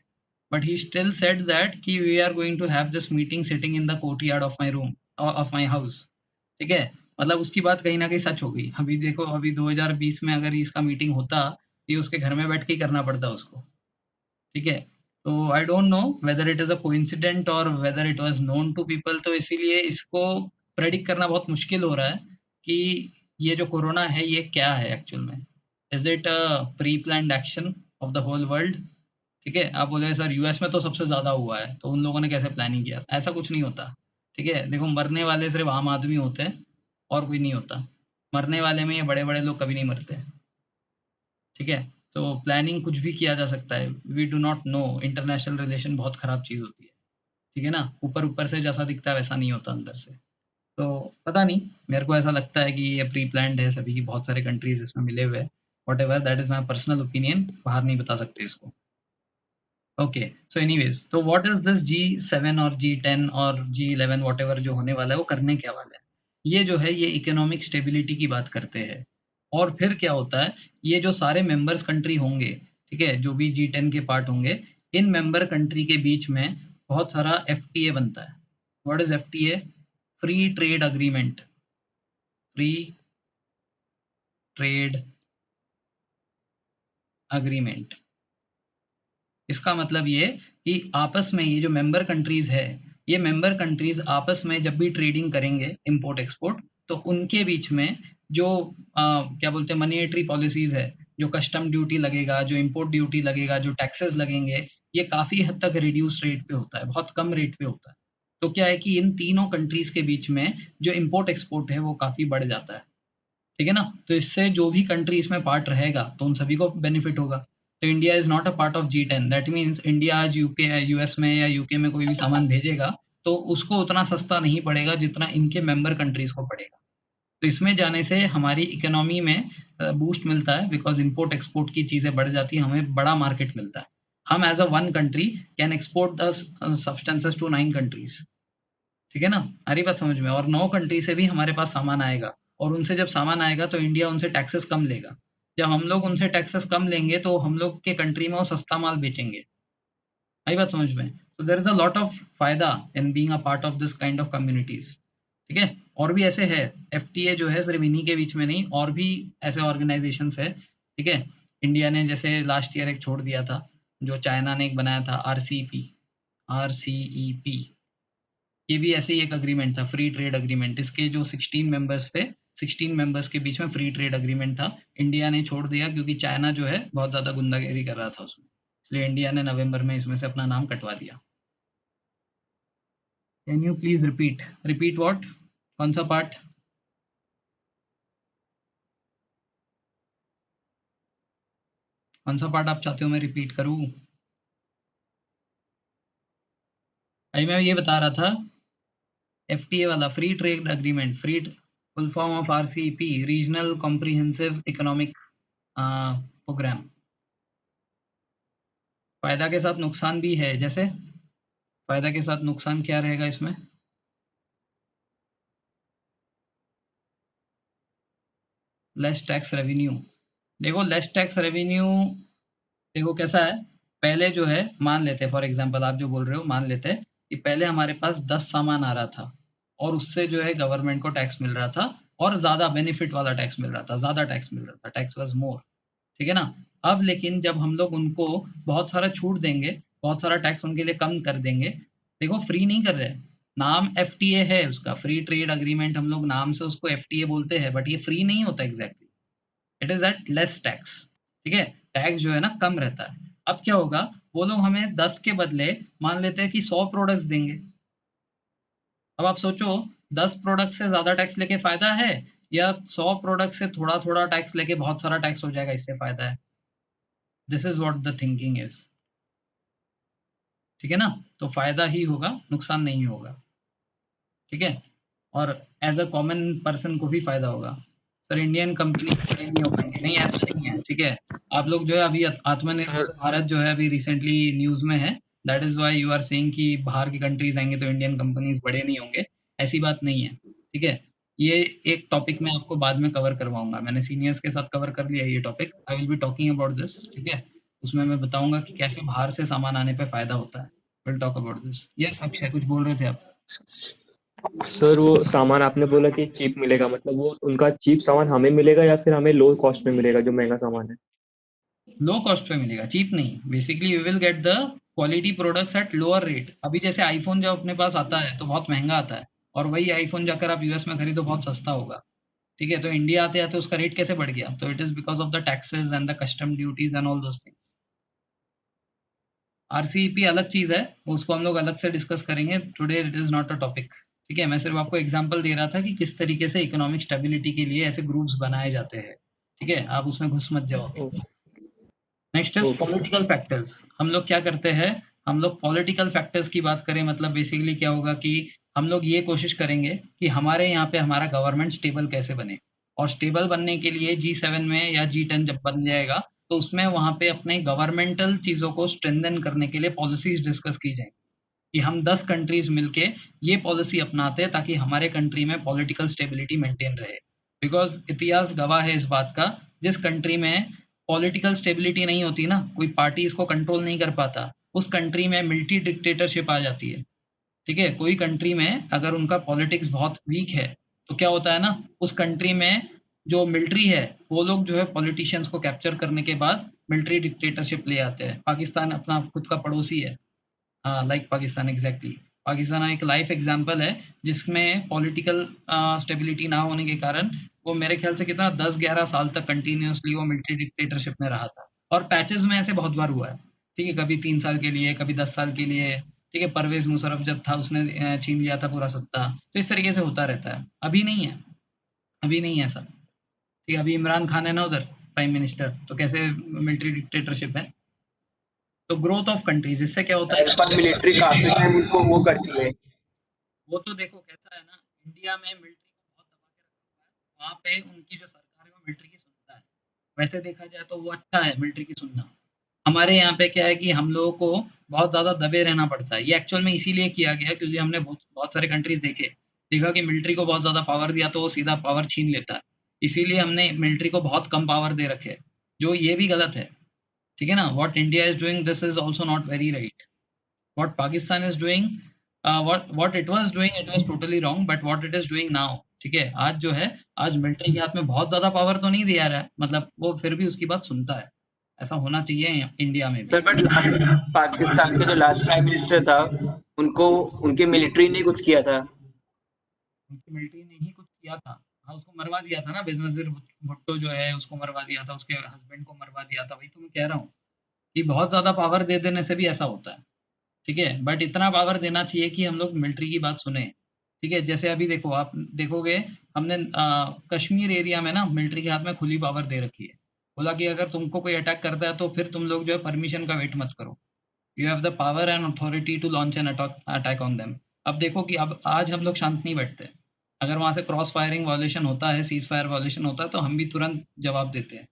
A: but he still said that कि we are going to have this meeting sitting in the court of my room, of my house. ठीक है, मतलब उसकी बात कहीं ना कहीं सच हो गई। अभी देखो, अभी 2020 में अगर इसका मीटिंग होता, ये उसके घर में बैठ के ही करना पड़ता उसको। ठीक है, तो I don't know whether it is a coincident और whether it was known to people, तो इसीलिए इसको प्रेडिक्ट करना बहुत मुश्किल हो रहा है कि ये जो कोरोना है ये क्या है एक्चुअल में। Is it a pre planned action of the whole world? ठीक है, आप बोले सर यूएस में तो सबसे ज्यादा हुआ है तो उन लोगों ने कैसे प्लानिंग किया, ऐसा कुछ नहीं होता। ठीक है, देखो मरने वाले सिर्फ आम आदमी होते हैं और कोई नहीं होता। मरने वाले में ये बड़े बड़े लोग कभी नहीं मरते। ठीक है, तो प्लानिंग कुछ भी किया जा सकता है, we do not know, international relation बहुत खराब चीज़ होती है। ठीक है ना, ऊपर ऊपर से जैसा दिखता है वैसा नहीं होता अंदर से। तो पता नहीं, मेरे को ऐसा लगता है कि ये प्री प्लान्ड है सभी की, बहुत सारे कंट्रीज इसमें मिले हुए हैं। What ever, that is my personal opinion, बाहर नहीं बता सकते इसको। ओके, सो एनीवेज, तो व्हाट इज दिस G7 और G10 और G11 वॉट एवर जो होने वाला है वो करने क्या वाला है? ये जो है ये इकोनॉमिक स्टेबिलिटी की बात करते हैं। और फिर क्या होता है, ये जो सारे मेंबर्स कंट्री होंगे, ठीक है, जो भी G10 के पार्ट होंगे, इन मेंबर कंट्री के बीच में बहुत सारा FTA बनता है। What is FTA? Free trade agreement. Free trade agreement. इसका मतलब ये कि आपस में ये जो मेंबर कंट्रीज है, ये मेंबर कंट्रीज आपस में जब भी ट्रेडिंग करेंगे इम्पोर्ट एक्सपोर्ट, तो उनके बीच में जो क्या बोलते हैं मॉनेटरी पॉलिसीज है, जो कस्टम ड्यूटी लगेगा, जो इम्पोर्ट ड्यूटी लगेगा, जो टैक्सेस लगेंगे, ये काफी हद तक रिड्यूस रेट पे होता है, बहुत कम रेट पे होता है। तो क्या है कि इन तीनों कंट्रीज के बीच में जो इम्पोर्ट एक्सपोर्ट है वो काफी बढ़ जाता है, ठीक है ना? तो इससे जो भी कंट्री इसमें पार्ट रहेगा तो उन सभी को बेनिफिट होगा। तो India is not a part of G10, that means India आज यूके यूएस में या यूके में कोई भी सामान भेजेगा तो उसको उतना सस्ता नहीं पड़ेगा जितना इनके मेंबर कंट्रीज को पड़ेगा। तो इसमें जाने से हमारी इकोनॉमी में बूस्ट मिलता है, बिकॉज इम्पोर्ट एक्सपोर्ट की चीजें बढ़ जाती है, हमें बड़ा मार्केट मिलता है। हम as a one country can export the substances to 9 countries, ठीक है ना? आ रही बात समझ में? और 9 कंट्री से भी हमारे पास सामान आएगा, और उनसे जब सामान आएगा तो इंडिया उनसे टैक्सेस कम लेगा। जब हम लोग उनसे टैक्सेस कम लेंगे तो हम लोग के कंट्री में वो सस्ता माल बेचेंगे। आई बात समझ में? तो there is a lot of फायदा in being a part of this kind of communities, ठीक है? और भी ऐसे है, एफटीए जो है सिर्फ इन्हीं के बीच में नहीं, और भी ऐसे ऑर्गेनाइजेशंस है, ठीक है? इंडिया ने जैसे लास्ट ईयर एक छोड़ दिया था, जो चाइना ने एक बनाया था, आरसीईपी। ये भी ऐसे ही एक अग्रीमेंट था, फ्री ट्रेड अग्रीमेंट। इसके जो 16 मेंबर्स थे, 16 मेंबर्स के बीच में फ्री ट्रेड अग्रीमेंट था। इंडिया ने छोड़ दिया क्योंकि चाइना जो है बहुत ज़्यादा गुंडागिरी कर रहा था उसमें, इसलिए इंडिया ने नवंबर में इसमें से अपना नाम कटवा दिया। Can you please repeat? Repeat what? कौन सा पार्ट? कौन सा पार्ट आप चाहते हो मैं रिपीट करूँ? अभी मैं ये बता रहा था, एफटीए वाला free trade agreement, free full form of RCEP, regional comprehensive economic program. फायदा के साथ नुकसान भी है, जैसे फायदा के साथ नुकसान क्या रहेगा इसमें? Less tax revenue. देखो लेस टैक्स रेवेन्यू, देखो कैसा है, पहले जो है मान लेते हैं फॉर एग्जांपल, आप जो बोल रहे हो मान लेते हैं कि पहले हमारे पास 10 सामान आ रहा था और उससे जो है गवर्नमेंट को टैक्स मिल रहा था, और ज्यादा बेनिफिट वाला टैक्स मिल रहा था, ज्यादा टैक्स मिल रहा था, टैक्स वाज मोर, ठीक है ना? अब लेकिन जब हम लोग उनको बहुत सारा छूट देंगे, बहुत सारा टैक्स उनके लिए कम कर देंगे, देखो फ्री नहीं कर रहे हैं, नाम एफटीए है उसका, फ्री ट्रेड अग्रीमेंट, हम लोग नाम से उसको एफटीए बोलते हैं, बट ये फ्री नहीं होता exactly, it is at less tax, ठीक है? टैक्स जो है ना कम रहता है। अब क्या होगा, वो लोग हमें 10 के बदले मान लेते हैं कि 100 प्रोडक्ट्स देंगे। अब आप सोचो, 10 प्रोडक्ट से ज्यादा टैक्स लेके फायदा है, या 100 प्रोडक्ट से थोड़ा थोड़ा टैक्स लेके बहुत सारा टैक्स हो जाएगा, इससे फायदा है? This is what the thinking is, ठीक है ना? तो फायदा ही होगा, नुकसान नहीं होगा, ठीक है? और एज अ कॉमन पर्सन को भी फायदा होगा। सर इंडियन कंपनी बड़े नहीं हो पाएंगे, नहीं ऐसा नहीं है, ठीक है? आप लोग जो है अभी आत्मनिर्भर
B: सर
A: भारत जो है अभी रिसेंटली न्यूज में है, that is why you are saying कि बाहर की कंट्रीज आएंगे तो इंडियन कंपनीज बड़े नहीं होंगे। ऐसी बात नहीं है, ठीक है? ये एक टॉपिक मैं आपको बाद में कवर करवाऊंगा, मैंने सीनियर्स के साथ कवर कर लिया ये topic, I will be talking about this, ठीक है? उसमें मैं बताऊंगा कि कैसे बाहर से सामान आने पे फायदा होता है। Will talk about this. Yes Akshay, कुछ बोल रहे थे आप?
B: सर वो सामान आपने बोला कि चीप मिलेगा, मतलब वो उनका चीप सामान हमें मिलेगा या फिर हमें लो कॉस्ट में मिलेगा जो महंगा सामान है?
A: लो कॉस्ट पे मिलेगा, चीप नहीं। Basically we will get the quality products at lower rate. अभी जैसे आईफोन जब अपने पास आता है तो बहुत महंगा आता है, और वही आईफोन जाकर आप यूएस में खरीदो बहुत सस्ता होगा, ठीक है? तो इंडिया आते आते उसका रेट कैसे बढ़ गया? तो it is because of the taxes and the custom duties and all those things. RCEP अलग चीज है, उसको हम लोग अलग से डिस्कस करेंगे, today it is not a topic, ठीक है? मैं सिर्फ आपको एग्जांपल दे रहा था कि किस तरीके से इकोनॉमिक स्टेबिलिटी के लिए ऐसे ग्रुप्स बनाए जाते हैं, ठीक है? आप उसमें घुस मत जाओ अभी।
B: Okay.
A: Next is
B: okay sir.
A: Political factors. हम लोग क्या करते हैं, हम लोग पॉलिटिकल फैक्टर्स की बात करें, मतलब बेसिकली क्या होगा कि हम लोग ये कोशिश करेंगे कि हमारे यहाँ पे हमारा गवर्नमेंट स्टेबल कैसे बने, और स्टेबल बनने के लिए G7 में या G10 जब बन जाएगा तो उसमें वहाँ पे अपने गवर्नमेंटल चीज़ों को स्ट्रेंथन करने के लिए पॉलिसीज डिस्कस की जाए, कि हम 10 कंट्रीज मिलके ये पॉलिसी अपनाते हैं ताकि हमारे कंट्री में पॉलिटिकल स्टेबिलिटी मेंटेन रहे। बिकॉज इतिहास गवाह है इस बात का, जिस कंट्री में पॉलिटिकल स्टेबिलिटी नहीं होती ना, कोई पार्टी इसको कंट्रोल नहीं कर पाता, उस कंट्री में मिलिट्री डिक्टेटरशिप आ जाती है, ठीक है? कोई कंट्री में अगर उनका पॉलिटिक्स बहुत वीक है तो क्या होता है ना, उस कंट्री में जो मिलिट्री है वो लोग जो है पॉलिटिशियंस को कैप्चर करने के बाद मिलिट्री डिक्टेटरशिप ले आते हैं। पाकिस्तान अपना खुद का पड़ोसी है। हाँ, लाइक पाकिस्तान एग्जैक्टली। पाकिस्तान एक लाइफ एग्जांपल है जिसमें पॉलिटिकल स्टेबिलिटी ना होने के कारण वो मेरे ख्याल से कितना 10-11 साल तक कंटिन्यूअसली वो मिलिट्री डिक्टेटरशिप में रहा था। और पैचेस में ऐसे बहुत बार हुआ है। ठीक है, कभी 3 साल के लिए, कभी 10 साल के लिए। ठीक है, परवेज मुशर्रफ जब था उसने छीन लिया था पूरा सत्ता। तो इस तरीके से होता रहता है। अभी नहीं है, अभी नहीं है ऐसा। ठीक है, अभी इमरान खान है ना उधर प्राइम मिनिस्टर, तो कैसे मिलिट्री डिक्टेटरशिप है। तो ग्रोथ ऑफ कंट्रीज इससे क्या होता है।
B: पर मिलिट्री काफी टाइम उनको वो करती है।
A: वो तो देखो कैसा है ना, इंडिया में मिलिट्री को बहुत दबा के रखा हुआ है, वहाँ पे उनकी जो सरकार है वो मिलिट्री की सुनता है। वैसे देखा जाए तो वो अच्छा है मिलिट्री की सुनना। हमारे यहाँ पे क्या है कि हम लोगों को बहुत ज़्यादा दबे रहना पड़ता है। ये एक्चुअल में इसीलिए किया गया है क्योंकि हमने बहुत बहुत सारे कंट्रीज़ देखे, देखा कि मिलिट्री को बहुत ज़्यादा पावर दिया तो वो सीधा पावर छीन लेता है। इसीलिए हमने मिलिट्री को बहुत कम पावर दे रखे है, जो ये भी गलत है। ठीक है ना? What India is doing this is also not very right. What Pakistan is doing, what it was doing, it was totally wrong, but what it is doing now, ठीक है, आज जो है, आज मिलिट्री के हाथ में बहुत ज्यादा पावर तो नहीं दिया रहा है, मतलब वो फिर भी उसकी बात सुनता है। ऐसा होना चाहिए इंडिया में भी।
B: सर बट लास्ट पाकिस्तान के जो लास्ट प्राइम मिनिस्टर था, उनको उनकी मिलिट्री ने कुछ किया था।
A: उनकी मिलिट्री ने ही कुछ किया था। हाँ, उसको मरवा दिया था ना, बेनज़ीर भुट्टो जो है उसको मरवा दिया था, उसके हस्बैंड को मरवा दिया था। वही तो मैं कह रहा हूँ कि बहुत ज्यादा पावर दे देने से भी ऐसा होता है। ठीक है, बट इतना पावर देना चाहिए कि हम लोग मिलिट्री की बात सुने। ठीक है, जैसे अभी देखो, आप देखोगे हमने कश्मीर एरिया में ना मिलिट्री के हाथ में खुली पावर दे रखी है। बोला कि अगर तुमको कोई अटैक करता है तो फिर तुम लोग जो है परमिशन का वेट मत करो। You have the power and authority to launch an attack on them. अब देखो कि अब आज हम लोग शांत नहीं बैठते। अगर वहां से क्रॉस फायरिंग वायलेशन होता है, सीज फायर वायलेशन होता है, तो हम भी तुरंत जवाब देते हैं।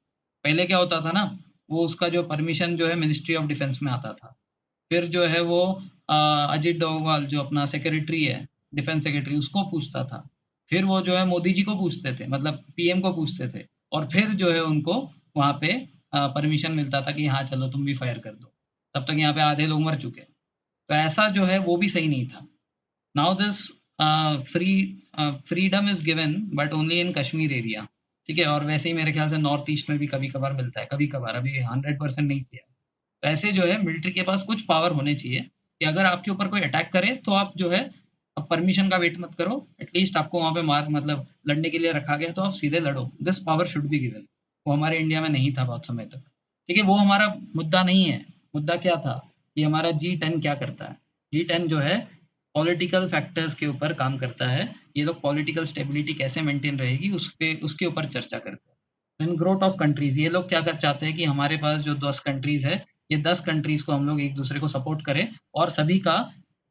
A: पहले क्या होता था ना, वो उसका जो परमिशन जो है मिनिस्ट्री ऑफ डिफेंस में आता था। फिर जो है वो अजीत डोभाल जो अपना सेक्रेटरी है, डिफेंस सेक्रेटरी, उसको पूछता था। फिर वो जो है मोदी जी को पूछते थे, मतलब पीएम को पूछते थे। और फिर जो है उनको वहाँ पे परमिशन मिलता था कि हाँ चलो तुम भी फायर कर दो। तब तक यहाँ पे आधे लोग मर चुके। तो ऐसा जो है वो भी सही नहीं था। Now this free freedom is given but only in Kashmir area. ठीक है, और वैसे ही मेरे ख्याल से नॉर्थ ईस्ट में भी कभी कभार मिलता है, कभी कभार, अभी 100% नहीं किया। ऐसे जो है मिलिट्री के पास कुछ पावर होने चाहिए कि अगर आपके ऊपर कोई अटैक करे तो आप जो है अब परमिशन का वेट मत करो। एटलीस्ट आपको वहां पे मार मतलब लड़ने के लिए रखा गया तो आप सीधे लड़ो। This power should be given. वो हमारे इंडिया में नहीं था बहुत समय तक। ठीक है, वो हमारा मुद्दा नहीं है। मुद्दा क्या था कि हमारा G10 क्या करता है। G10 जो है पॉलिटिकल फैक्टर्स के ऊपर काम करता है। ये लोग पॉलिटिकल स्टेबिलिटी कैसे मेंटेन रहेगी उसके ऊपर चर्चा करते हैं। देन ग्रोथ ऑफ कंट्रीज, ये लोग क्या कर चाहते हैं कि हमारे पास जो 10 कंट्रीज है, ये 10 कंट्रीज को हम लोग एक दूसरे को सपोर्ट करें और सभी का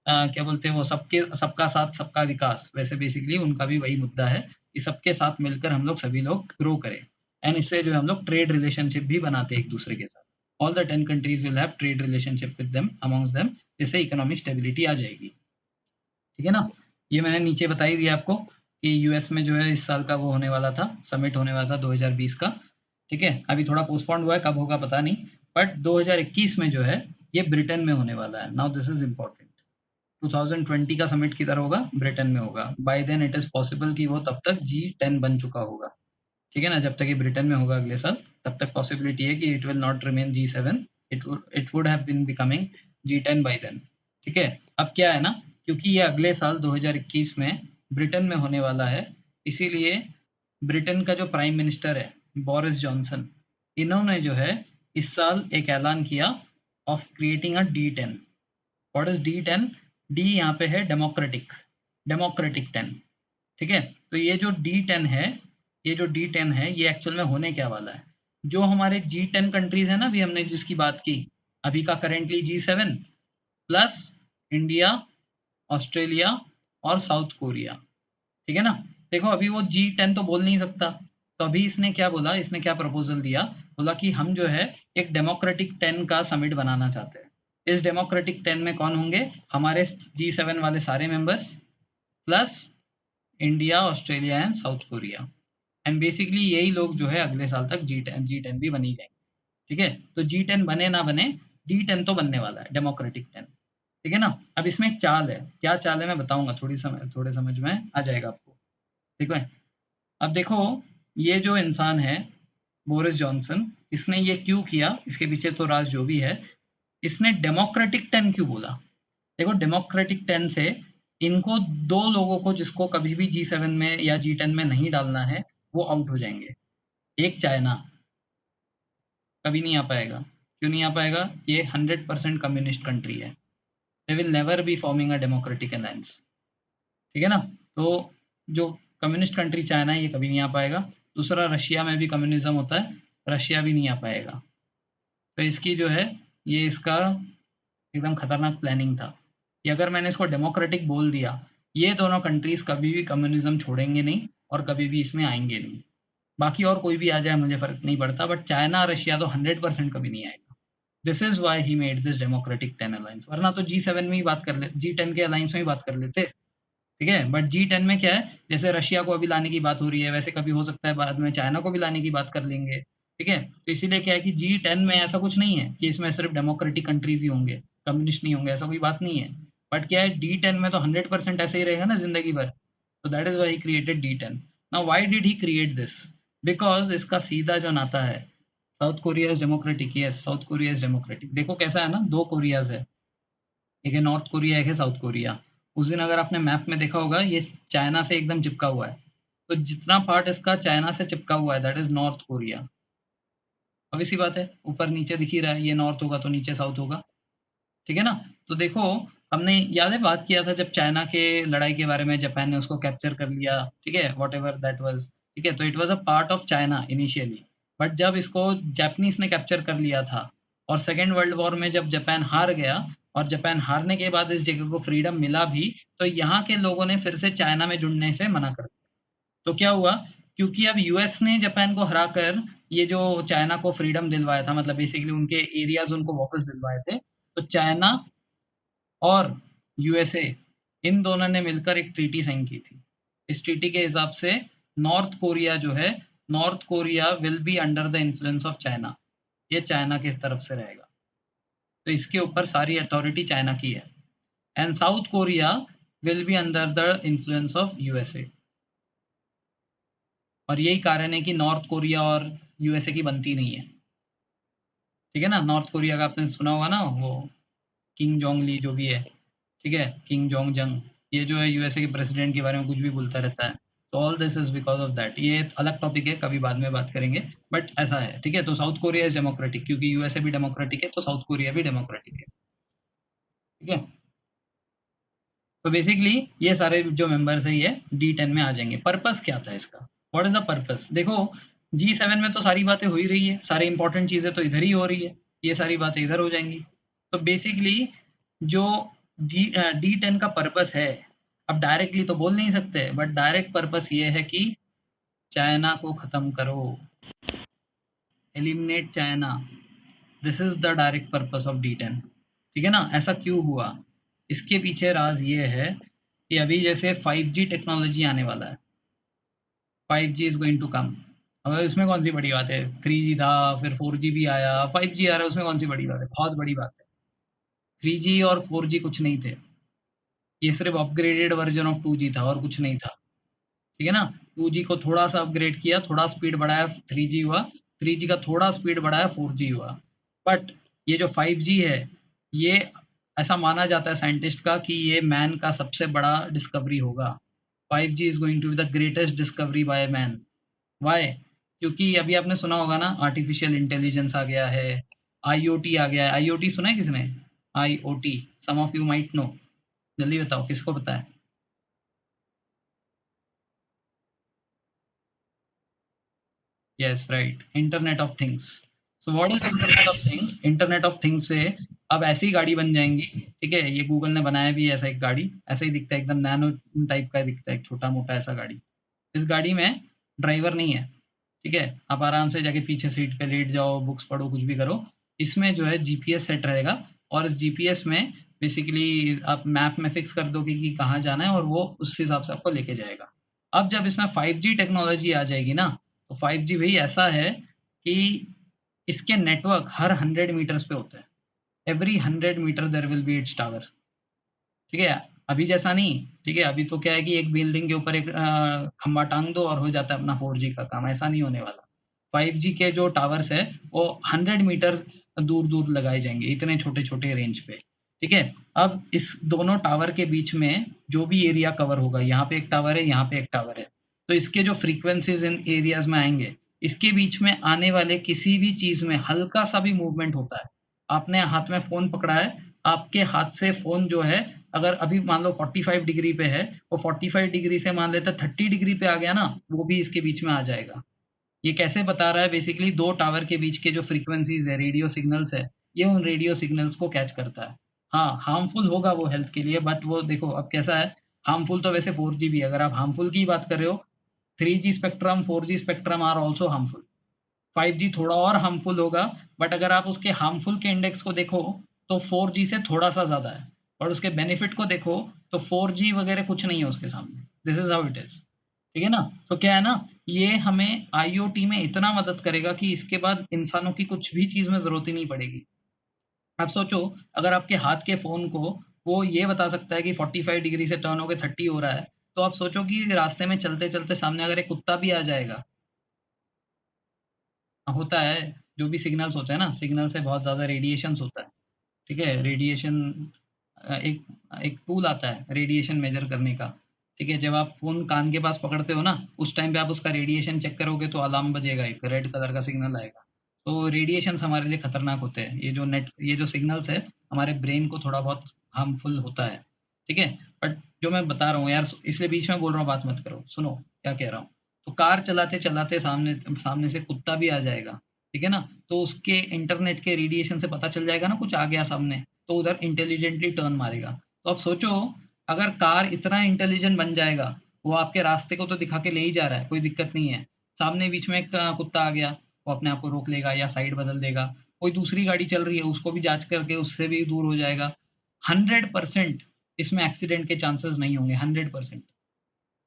A: क्या बोलते हैं वो, सबके सबका साथ सबका विकास, वैसे बेसिकली उनका भी वही मुद्दा है कि सबके साथ मिलकर हम लोग सभी लोग ग्रो करें। एंड इससे जो है हम लोग ट्रेड रिलेशनशिप भी बनाते हैं एक दूसरे के साथ। All the 10 countries will have trade relationship with them amongst them, जिससे इकोनॉमिक स्टेबिलिटी आ जाएगी। ठीक है ना? ये मैंने नीचे बता ही दिया आपको कि यूएस में जो है इस साल का वो होने वाला था, समिट होने वाला था 2020 का। ठीक है, अभी थोड़ा पोस्टपोन्ड हुआ है, कब होगा पता नहीं। बट 2021 में जो है ये ब्रिटेन में होने वाला है। Now this is important. 2020 का समिट किधर होगा? ब्रिटेन में होगा। By then it is possible कि वो तब तक G10 बन चुका होगा। ठीक है ना? जब तक ये ब्रिटेन में होगा अगले साल, तब तक पॉसिबिलिटी है कि it will not remain G7। It would have been becoming G10 by then. ठीक है, अब क्या है ना, क्योंकि ये अगले साल 2021 में ब्रिटेन में होने वाला है, इसीलिए ब्रिटेन का जो प्राइम मिनिस्टर है बोरिस जॉनसन, इन्होंने जो है इस साल एक ऐलान किया of creating a D10। What is D10? D यहाँ पे है डेमोक्रेटिक, डेमोक्रेटिक 10। ठीक है, तो ये जो D10 है ये एक्चुअल में होने क्या वाला है। जो हमारे G10 कंट्रीज है ना, अभी हमने जिसकी बात की, अभी का currently G7 plus India, Australia और साउथ कोरिया। ठीक है ना? देखो अभी वो G10 तो बोल नहीं सकता, तो अभी इसने क्या बोला, इसने क्या प्रपोजल दिया, बोला कि हम जो है एक डेमोक्रेटिक 10 का समिट बनाना चाहते हैं। इस डेमोक्रेटिक 10 में कौन होंगे? हमारे G7 वाले सारे members plus India, Australia and south Korea. And basically यही लोग जो है अगले साल तक G10 भी बनी जाएंगे। ठीक है, तो G10 बने ना बने, D10 तो बनने वाला है, डेमोक्रेटिक 10। ठीक है ना? अब इसमें एक चाल है, क्या चाल है मैं बताऊंगा, थोड़े समझ में आ जाएगा आपको। ठीक है, अब देखो ये जो इंसान है बोरिस जॉनसन, इसने ये क्यों किया, इसके पीछे तो राज जो भी है, इसने डेमोक्रेटिक 10 क्यों बोला? देखो डेमोक्रेटिक 10 से इनको दो लोगों को जिसको कभी भी G7 में या G10 में नहीं डालना है वो आउट हो जाएंगे। एक चाइना कभी नहीं आ पाएगा। क्यों नहीं आ पाएगा? ये 100% कम्युनिस्ट कंट्री है। They will never be forming a democratic alliance. ठीक है ना? तो जो कम्युनिस्ट कंट्री चाइना है ये कभी नहीं आ पाएगा। दूसरा रशिया में भी कम्युनिज्म होता है, रशिया भी नहीं आ पाएगा। तो इसकी जो है ये इसका एकदम खतरनाक प्लानिंग था कि अगर मैंने इसको डेमोक्रेटिक बोल दिया, ये दोनों कंट्रीज कभी भी कम्युनिज्म छोड़ेंगे नहीं और कभी भी इसमें आएंगे नहीं। बाकी और कोई भी आ जाए मुझे फर्क नहीं पड़ता, बट चाइना रशिया तो 100% कभी नहीं आएगा। This is why he made this democratic 10 alliance, वरना तो G7 में ही बात कर ले, G10 के अलायंस में ही बात कर लेते। ठीक है, बट G10 में क्या है, जैसे रशिया को अभी लाने की बात हो रही है वैसे कभी हो सकता है बाद में चाइना को भी लाने की बात कर लेंगे। ठीक है, तो इसीलिए क्या है कि G10 में ऐसा कुछ नहीं है कि इसमें सिर्फ डेमोक्रेटिक कंट्रीज ही होंगे, कम्युनिस्ट नहीं होंगे, ऐसा कोई बात नहीं है। बट क्या है, D10 में तो 100% ऐसे ही रहेगा ना जिंदगी भर। तो that is why created D10। Now why did he create this? Because इसका सीधा जो नाता है, South Korea is democratic, yes South Korea is democratic. देखो कैसा है ना, दो कोरियाज है, एक है नॉर्थ कोरिया, एक है साउथ कोरिया। उस दिन अगर आपने मैप में देखा होगा ये चाइना से एकदम चिपका हुआ है, तो जितना पार्ट इसका चाइना से चिपका हुआ है that is north Korea. obvious सी बात है, ऊपर नीचे दिख ही रहा है, ये नॉर्थ होगा तो नीचे साउथ होगा। ठीक है ना? तो देखो, हमने याद है बात किया था जब चाइना के लड़ाई के बारे में, जापान ने उसको कैप्चर कर लिया, ठीक है, वॉट एवर दैट वाज। ठीक है, तो it was a part of China initially, but जब इसको जापानीज ने कैप्चर कर लिया था और सेकेंड वर्ल्ड वॉर में जब जापान हार गया और जापान हारने के बाद इस जगह को फ्रीडम मिला भी, तो यहाँ के लोगों ने फिर से चाइना में जुड़ने से मना कर दिया। तो क्या हुआ, क्योंकि अब यूएस ने जापान को हराकर ये जो चाइना को फ्रीडम दिलवाया था, मतलब बेसिकली उनके एरियाज उनको वापस दिलवाए थे, तो चाइना और यूएसए इन दोनों ने मिलकर एक ट्रीटी साइन की थी। इस ट्रीटी के हिसाब से नॉर्थ कोरिया जो है, north Korea will be under the influence of China, ये चाइना की तरफ से रहेगा। तो इसके ऊपर सारी अथॉरिटी चाइना की है। And south Korea will be under the influence of USA. और यही कारण है कि नॉर्थ कोरिया और यूएसए की बनती नहीं है। ठीक है ना? नॉर्थ कोरिया का आपने सुना होगा ना, वो किंग जोंग ली जो भी है, ठीक है, किंग जोंग जंग, ये जो है यूएसए के प्रेसिडेंट के बारे में कुछ भी बोलता रहता है। तो all this is because of that. ये अलग टॉपिक है, कभी बाद में बात करेंगे, बट ऐसा है। ठीक है, तो साउथ कोरिया इज डेमोक्रेटिक क्योंकि यूएसए भी डेमोक्रेटिक है, तो साउथ कोरिया भी डेमोक्रेटिक है। ठीक है, तो बेसिकली ये सारे जो मेंबर्स है ये D10 में आ जाएंगे। पर्पस क्या था इसका, व्हाट इज द पर्पस? देखो G7 में तो सारी बातें हो ही रही है, सारी इंपॉर्टेंट चीजें तो इधर ही हो रही है, ये सारी बातें इधर हो जाएंगी। तो बेसिकली जो D10 का पर्पस है, अब डायरेक्टली तो बोल नहीं सकते, बट डायरेक्ट पर्पस ये है कि चाइना को खत्म करो, eliminate China. This is the direct purpose of D10। ठीक है ना? ऐसा क्यों हुआ, इसके पीछे राज ये है कि अभी जैसे 5G टेक्नोलॉजी आने वाला है, 5G is going to come. अब इसमें कौन सी बड़ी बात है, 3G था, फिर 4G भी आया, 5G आ रहा है, उसमें कौन सी बड़ी बात है? बहुत बड़ी बात है। 3G और 4G कुछ नहीं थे, ये सिर्फ अपग्रेडेड वर्जन ऑफ 2G था और कुछ नहीं था। ठीक है ना? 2G को थोड़ा सा अपग्रेड किया, थोड़ा स्पीड बढ़ाया, 3G हुआ, 3G का थोड़ा स्पीड बढ़ाया, 4G हुआ। बट ये जो 5G है, ये ऐसा माना जाता है साइंटिस्ट का कि ये मैन का सबसे बड़ा डिस्कवरी होगा। 5G is going to be the greatest discovery by man. Why? क्योंकि अभी आपने सुना होगा ना, आर्टिफिशियल इंटेलिजेंस आ गया है, IoT आ गया है। IoT सुना है किसने? IoT, some of you might know. जल्दी बताओ किसको पता है? Yes right, internet of things. So what is internet of things? Internet of things से अब ऐसी गाड़ी बन जाएंगी। ठीक है, ये गूगल ने बनाया भी है ऐसा एक गाड़ी, ऐसा ही दिखता है, एकदम नैनो टाइप का दिखता है, एक छोटा मोटा ऐसा गाड़ी। इस गाड़ी में ड्राइवर नहीं है। ठीक है, आप आराम से जाके पीछे सीट पे लेट जाओ, बुक्स पढ़ो, कुछ भी करो। इसमें जो है जीपीएस सेट रहेगा और इस जीपीएस में बेसिकली आप मैप में फिक्स कर दोगे कि कहाँ जाना है और वो उस हिसाब से आपको लेके जाएगा। अब जब इसमें 5G टेक्नोलॉजी आ जाएगी ना, तो 5G भाई ऐसा है कि इसके नेटवर्क हर 100 मीटर्स पे होते हैं। Every 100 meter there will be its tower. ठीक है, अभी जैसा नहीं, ठीक है। अभी तो क्या है कि एक बिल्डिंग के ऊपर एक खंबा टांग दो और हो जाता है अपना 4G का काम, ऐसा नहीं होने वाला। 5G के जो टावर्स है वो 100 मीटर दूर दूर लगाए जाएंगे, इतने छोटे छोटे रेंज पे, ठीक है। अब इस दोनों टावर के बीच में जो भी एरिया कवर होगा, यहाँ पे एक टावर है, यहाँ पे एक टावर है, तो इसके जो फ्रीक्वेंसीज इन एरियाज में आएंगे, इसके बीच में आने वाले किसी भी चीज में हल्का सा भी मूवमेंट होता है, आपने हाथ में फोन पकड़ा है, आपके हाथ से फोन जो है, अगर अभी मान लो 45 डिग्री पे है, वो 45 डिग्री से मान लेते 30 डिग्री पे आ गया ना, वो भी इसके बीच में आ जाएगा। ये कैसे बता रहा है? बेसिकली दो टावर के बीच के जो फ्रीक्वेंसीज है, रेडियो सिग्नल्स है, ये उन रेडियो सिग्नल्स को कैच करता है। हाँ, हार्मफुल होगा वो हेल्थ के लिए, बट वो देखो अब कैसा है, हार्मफुल तो वैसे 4G भी है, अगर आप हार्मफुल की बात कर रहे हो, 3G spectrum, 4G spectrum are also harmful. 5G थोड़ा और हार्मफुल होगा, बट अगर आप उसके हार्मफुल के इंडेक्स को देखो तो 4G से थोड़ा सा ज्यादा है, और उसके बेनिफिट को देखो तो 4G वगैरह कुछ नहीं है उसके सामने। This is how it is, ठीक है ना। तो क्या है ना, ये हमें IoT में इतना मदद करेगा कि इसके बाद इंसानों की कुछ भी चीज में जरूरत ही नहीं पड़ेगी। आप सोचो, अगर आपके हाथ के फोन को वो ये बता सकता है कि 45 डिग्री से टर्न होकर 30 हो रहा है, तो आप सोचो कि रास्ते में चलते चलते सामने अगर एक कुत्ता भी आ जाएगा, होता है, जो भी सिग्नल्स होते हैं ना, सिग्नल से बहुत ज़्यादा रेडिएशंस होता है, ठीक है। रेडिएशन एक एक टूल आता है रेडिएशन मेजर करने का, ठीक है। जब आप फ़ोन कान के पास पकड़ते हो ना, उस टाइम पे आप उसका रेडिएशन चेक करोगे तो अलार्म बजेगा, एक रेड कलर का सिग्नल आएगा। तो रेडिएशंस हमारे लिए खतरनाक होते हैं, ये जो सिग्नल्स है, हमारे ब्रेन को थोड़ा बहुत हार्मफुल होता है, ठीक है। बट जो मैं बता रहा हूँ यार, इसलिए बीच में बोल रहा हूँ, बात मत करो, सुनो क्या कह रहा हूँ। तो कार चलाते चलाते सामने सामने से कुत्ता भी आ जाएगा, ठीक है ना, तो उसके इंटरनेट के रेडिएशन से पता चल जाएगा ना कुछ आ गया सामने, तो उधर इंटेलिजेंटली टर्न मारेगा। तो अब सोचो, अगर कार इतना इंटेलिजेंट बन जाएगा, वो आपके रास्ते को तो दिखा के ले ही जा रहा है, कोई दिक्कत नहीं है, सामने बीच में एक कुत्ता आ गया, वो अपने आप को रोक लेगा या साइड बदल देगा, कोई दूसरी गाड़ी चल रही है उसको भी जांच करके उससे भी दूर हो जाएगा। 100% इसमें एक्सीडेंट के चांसेस नहीं होंगे, 100%,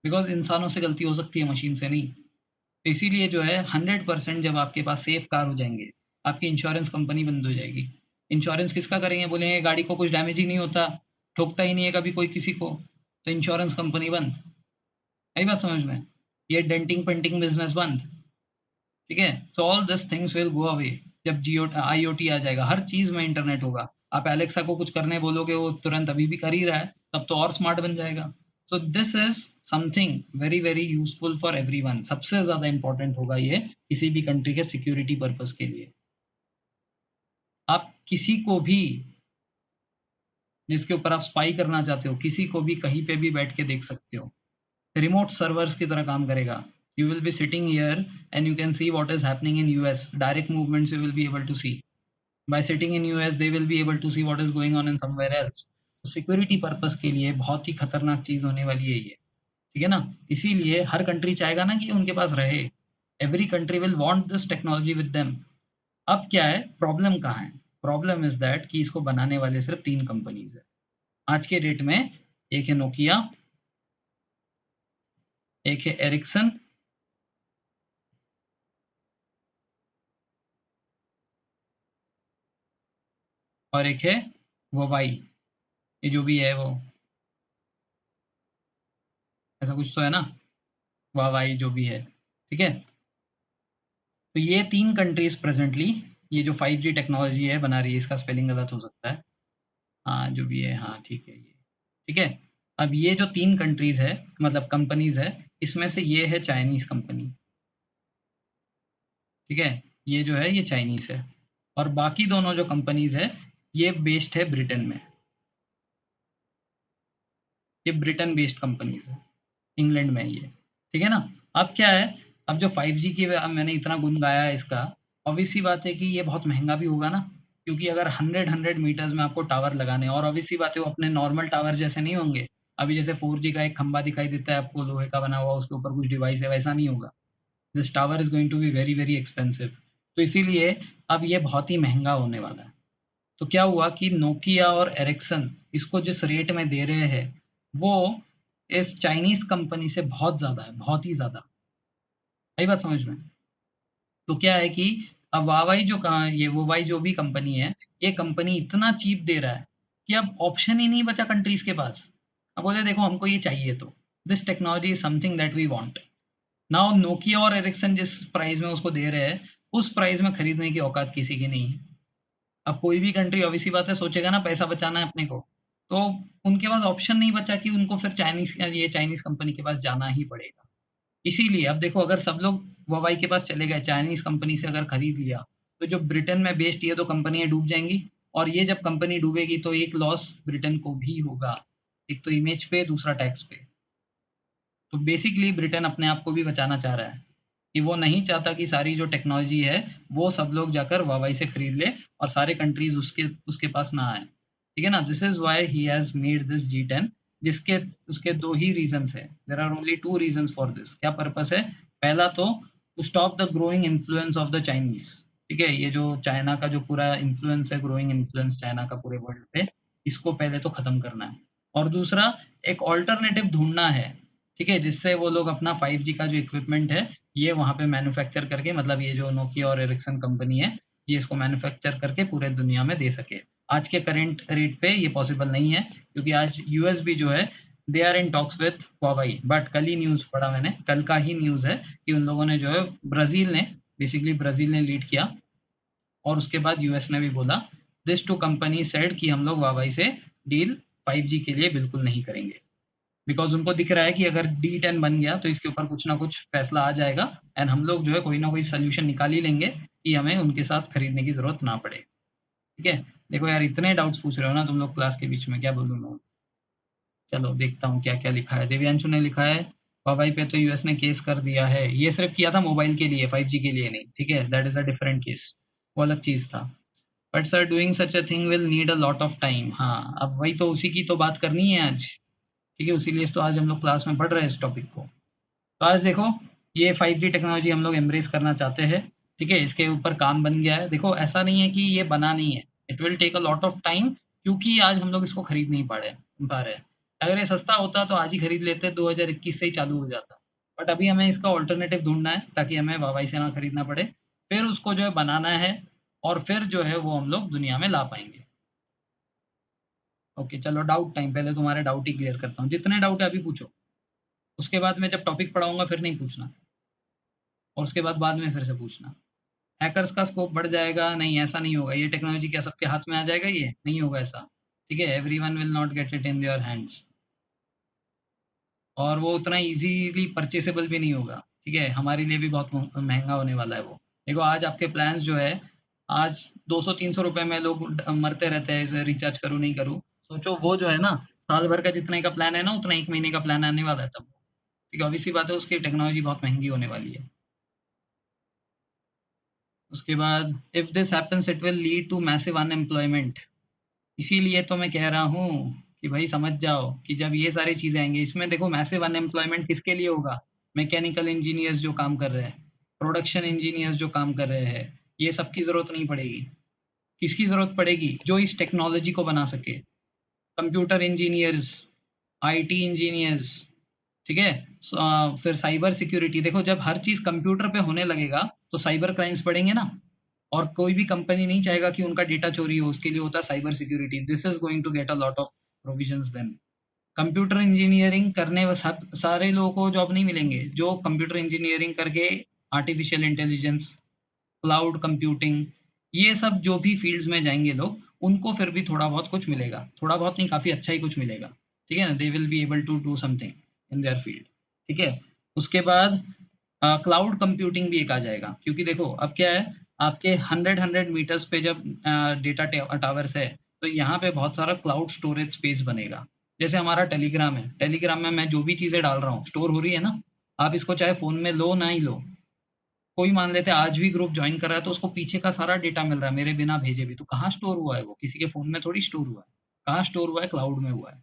A: बिकॉज इंसानों से गलती हो सकती है, मशीन से नहीं। तो इसीलिए जो है 100% जब आपके पास सेफ कार हो जाएंगे, आपकी इंश्योरेंस कंपनी बंद हो जाएगी। इंश्योरेंस किसका करेंगे? बोलेंगे गाड़ी को कुछ डैमेज ही नहीं होता, ठोकता ही नहीं है कभी कोई किसी को, तो इंश्योरेंस कंपनी बंद। आई बात समझ में? ये डेंटिंग पेंटिंग बिजनेस बंद, ठीक है। So all this things will go away जब जियो IoT आ जाएगा, हर चीज में इंटरनेट होगा। आप एलेक्सा को कुछ करने बोलोगे, वो तुरंत अभी भी कर ही रहा है, तब तो और स्मार्ट बन जाएगा। So this is something very very useful for everyone. सबसे ज्यादा इंपॉर्टेंट होगा ये किसी भी कंट्री के सिक्योरिटी पर्पस के लिए। आप किसी को भी, जिसके ऊपर आप स्पाई करना चाहते हो, किसी को भी कहीं पे भी बैठ के देख सकते हो, रिमोट सर्वर्स की तरह काम करेगा। You will be sitting here and you can see what is happening in US. Direct movements you will be able to see. By sitting in US, they will be able to see what is going on in somewhere else. Security purpose के लिए बहुत ही खतरनाक चीज होने वाली है ये, ठीक है ना। इसीलिए हर कंट्री चाहेगा ना कि उनके पास रहे। Every country will want this technology with them. अब क्या है, प्रॉब्लम कहाँ है? प्रॉब्लम इज दैट कि इसको बनाने वाले सिर्फ 3 कंपनीज है आज के डेट में। एक है नोकिया, एक है एरिक्सन, और एक है वोवाई। ये जो भी है वो, ऐसा कुछ तो है ना, वाई जो भी है, ठीक है। तो ये 3 कंट्रीज प्रेजेंटली, ये जो 5G टेक्नोलॉजी है बना रही है, इसका स्पेलिंग गलत हो सकता है, हाँ जो भी है, हाँ ठीक है ये, ठीक है। अब ये जो 3 कंट्रीज है, मतलब कंपनीज है, इसमें से ये है चाइनीज कंपनी, ठीक है। ये जो है ये चाइनीज है, और बाकी दोनों जो कंपनीज है, ये बेस्ड है ब्रिटेन में। ये ब्रिटेन बेस्ड कंपनीज है, इंग्लैंड में है ये, ठीक है ना। अब क्या है, अब जो 5G की मैंने इतना गुण गाया है इसका, ऑब्वियस सी बात है कि ये बहुत महंगा भी होगा ना, क्योंकि अगर 100 मीटर्स में आपको टावर लगाने हैं, और ऑब्वियस सी बात है वो अपने नॉर्मल टावर जैसे नहीं होंगे। अभी जैसे 4G का एक खंबा दिखाई देता है आपको, लोहे का बना हुआ, उसके ऊपर कुछ डिवाइस है, वैसा नहीं होगा। This tower is going to be very very expensive. तो इसीलिए अब ये बहुत ही महंगा होने वाला है। तो क्या हुआ कि नोकिया और एरिक्सन इसको जिस रेट में दे रहे हैं, वो इस चाइनीज कंपनी से बहुत ज्यादा है, बहुत ही ज्यादा। सही बात समझ में? तो क्या है कि अब वावाई जो कहा, ये वोवाई जो भी कंपनी है, ये कंपनी इतना चीप दे रहा है कि अब ऑप्शन ही नहीं बचा कंट्रीज के पास। अब बोले देखो हमको ये चाहिए, तो this technology is something that we want. Now Nokia और एरिक्सन जिस प्राइस में उसको दे रहे हैं, उस प्राइस में खरीदने की औकात किसी की नहीं है। अब कोई भी कंट्री ऑब्वियसली बात है सोचेगा ना पैसा बचाना है अपने को, तो उनके पास ऑप्शन नहीं बचा कि उनको फिर चाइनीज कंपनी के पास जाना ही पड़ेगा। इसीलिए अब देखो अगर सब लोग Huawei के पास चले गए, चाइनीज कंपनी से अगर खरीद लिया, तो जो ब्रिटेन में बेस्ड ये 2 कंपनियाँ डूब जाएँगी, और ये जब कंपनी डूबेगी तो एक लॉस ब्रिटेन को भी होगा। एक तो इमेज पे, दूसरा टैक्स पे। तो बेसिकली ब्रिटेन अपने आप को भी बचाना चाह रहा है, कि वो नहीं चाहता कि सारी जो टेक्नोलॉजी है, वो सब लोग जाकर Huawei से खरीद ले और सारे कंट्रीज़ उसके उसके पास ना आएँ। ठीक है ना? This is why he has made this G10, जिसके उसके 2 ही रीज़न्स हैं। There are only 2 reasons for this. क्या पर्पस है? पहला तो to stop the growing influence of the Chinese. ठीक है? ये जो चाइना का जो पूरा इन्फ्लुएंस है, ग्रोइंग इन्फ्लुएंस चाइना का पूरे वर्ल्ड पे, इसको पहले तो खत्म करना है। और दूसरा, एक अल्टरनेटिव ढूँढना है, ठीक है? जिससे वो लोग अपना 5G का जो इक्विपमेंट है, ये वहाँ पे मैन्युफैक्चर करके, मतलब ये जो नोकिया और एरिक्सन कंपनी है, ये इसको मैन्युफैक्चर करके पूरे दुनिया में दे सके। आज के करंट रेट पे ये पॉसिबल नहीं है, क्योंकि आज यूएस भी जो है, they are in talks with Huawei। बट कल ही न्यूज़ पढ़ा मैंने, कल का ही न्यूज़ है कि उन लोगों ने जो है, ब्राज़ील ने लीड किया, और उसके बाद यूएस ने भी बोला, दिस टू कंपनी सेड कि हम लोग Huawei से डील 5G के लिए बिल्कुल नहीं करेंगे। बिकॉज़ उनको दिख रहा है कि अगर D10 बन गया तो इसके ऊपर कुछ ना कुछ फैसला आ जाएगा, एंड हम लोग जो है कोई ना कोई सॉल्यूशन निकाल ही लेंगे कि हमें उनके साथ खरीदने की ज़रूरत ना पड़े। ठीक है? देखो यार, इतने डाउट्स पूछ रहे हो ना तुम लोग क्लास के बीच में, क्या बोलूँ मैं? चलो देखता हूँ क्या-क्या लिखा है। दिव्यांशु ने लिखा है, "हुवाई पे तो यूएस ने केस कर दिया है।" ये सिर्फ़ किया था मोबाइल के लिए, 5G के लिए नहीं, ठीक है? That is a different case, वो अलग चीज़ था। But sir doing such a thing will need a lot of time. हाँ, अब वही तो, उसी की तो बात करनी है आज। ठीक है? उसीलिए तो आज हम लोग क्लास में पढ़ रहे हैं इस टॉपिक को। तो आज देखो, ये 5G टेक्नोलॉजी हम लोग एम्ब्रेस करना चाहते हैं, ठीक है? इसके ऊपर काम बन गया है। देखो ऐसा नहीं है कि ये बना नहीं है, it will take a lot of time, क्योंकि आज हम लोग इसको खरीद नहीं पा रहे हैं। अगर ये सस्ता होता तो आज ही खरीद लेते, 2021 से ही चालू हो जाता। बट अभी हमें इसका अल्टरनेटिव ढूँढना है, ताकि हमें Huawei से ना खरीदना पड़े। फिर उसको जो है बनाना है, और फिर जो है वो हम लोग दुनिया में ला पाएँगे। ओके, चलो डाउट टाइम, पहले तुम्हारे डाउट ही क्लियर करता हूँ। जितने डाउट है अभी पूछो, उसके बाद मैं जब टॉपिक पढ़ाऊँगा फिर नहीं पूछना, और उसके बाद में फिर से पूछना। हैकर्स का स्कोप बढ़ जाएगा, नहीं ऐसा नहीं होगा। ये टेक्नोलॉजी क्या सबके हाथ में आ जाएगा ये? नहीं होगा ऐसा, ठीक है? Everyone will not get it in their hands, और वो उतना ईज़िली परचेसेबल भी नहीं होगा, ठीक है? हमारे लिए भी बहुत महँगा होने वाला है वो। देखो आज आपके प्लान्स जो है, आज 200-300 रुपए में लोग मरते रहते हैं, इसे रिचार्ज करूँ, नहीं करूँ। सोचो वो जो है ना, साल भर का जितने का प्लान है ना, उतना 1 महीने का प्लान आने वाला है तब। ठीक है? ऑब्वियस सी बात है, उसकी टेक्नोलॉजी बहुत महँगी होने वाली है। उसके बाद, if this happens it will lead to massive unemployment. इसीलिए तो मैं कह रहा हूँ कि भाई समझ जाओ कि जब ये सारी चीज़ें आएँगी, इसमें देखो मैसिव अनएम्प्लॉयमेंट किसके लिए होगा? मैकेनिकल इंजीनियर्स जो काम कर रहे हैं, प्रोडक्शन इंजीनियर्स जो काम कर रहे हैं, ये सबकी ज़रूरत नहीं पड़ेगी। किसकी ज़रूरत पड़ेगी? जो इस टेक्नोलॉजी को बना सके। कंप्यूटर इंजीनियर्स, आईटी इंजीनियर्स, ठीक है? फिर साइबर सिक्योरिटी। देखो जब हर चीज़ कंप्यूटर पे होने लगेगा, तो साइबर क्राइम्स बढ़ेंगे ना? और कोई भी कंपनी नहीं चाहेगा कि उनका डेटा चोरी हो, उसके लिए होता है cyber security. This is going to get a lot of provisions then. Computer engineering करने व सब सारे लोगों को जॉब नहीं मिलेंगे, जो कंप्यूटर इंजीनियरिंग करके आर्टिफिशियल इंटेलिजेंस, क्लाउड कंप्यूटिंग, ये सब जो भी फ़ील्ड्स में जाएँगे लोग, उनको फिर भी थोड़ा बहुत कुछ मिलेगा। थोड़ा बहुत नहीं, काफ़ी अच्छा ही कुछ मिलेगा। ठीक है ना? They will be able to do something in their field. ठीक है? उसके बाद क्लाउड कंप्यूटिंग भी एक आ जाएगा, क्योंकि देखो अब क्या है, आपके 100 मीटर्स पे जब डेटा टावर्स है, तो यहाँ पे बहुत सारा क्लाउड स्टोरेज स्पेस बनेगा। जैसे हमारा टेलीग्राम है, टेलीग्राम में मैं जो भी चीज़ें डाल रहा हूँ, स्टोर हो रही है ना? आप इसको चाहे फ़ोन में लो, ना ही लो, कोई मान लेते हैं आज भी ग्रुप जॉइन कर रहा है, तो उसको पीछे का सारा डेटा मिल रहा है मेरे बिना भेजे भी, तो कहाँ स्टोर हुआ है वो? किसी के फ़ोन में थोड़ी स्टोर हुआ है। कहाँ स्टोर हुआ है? क्लाउड में हुआ है।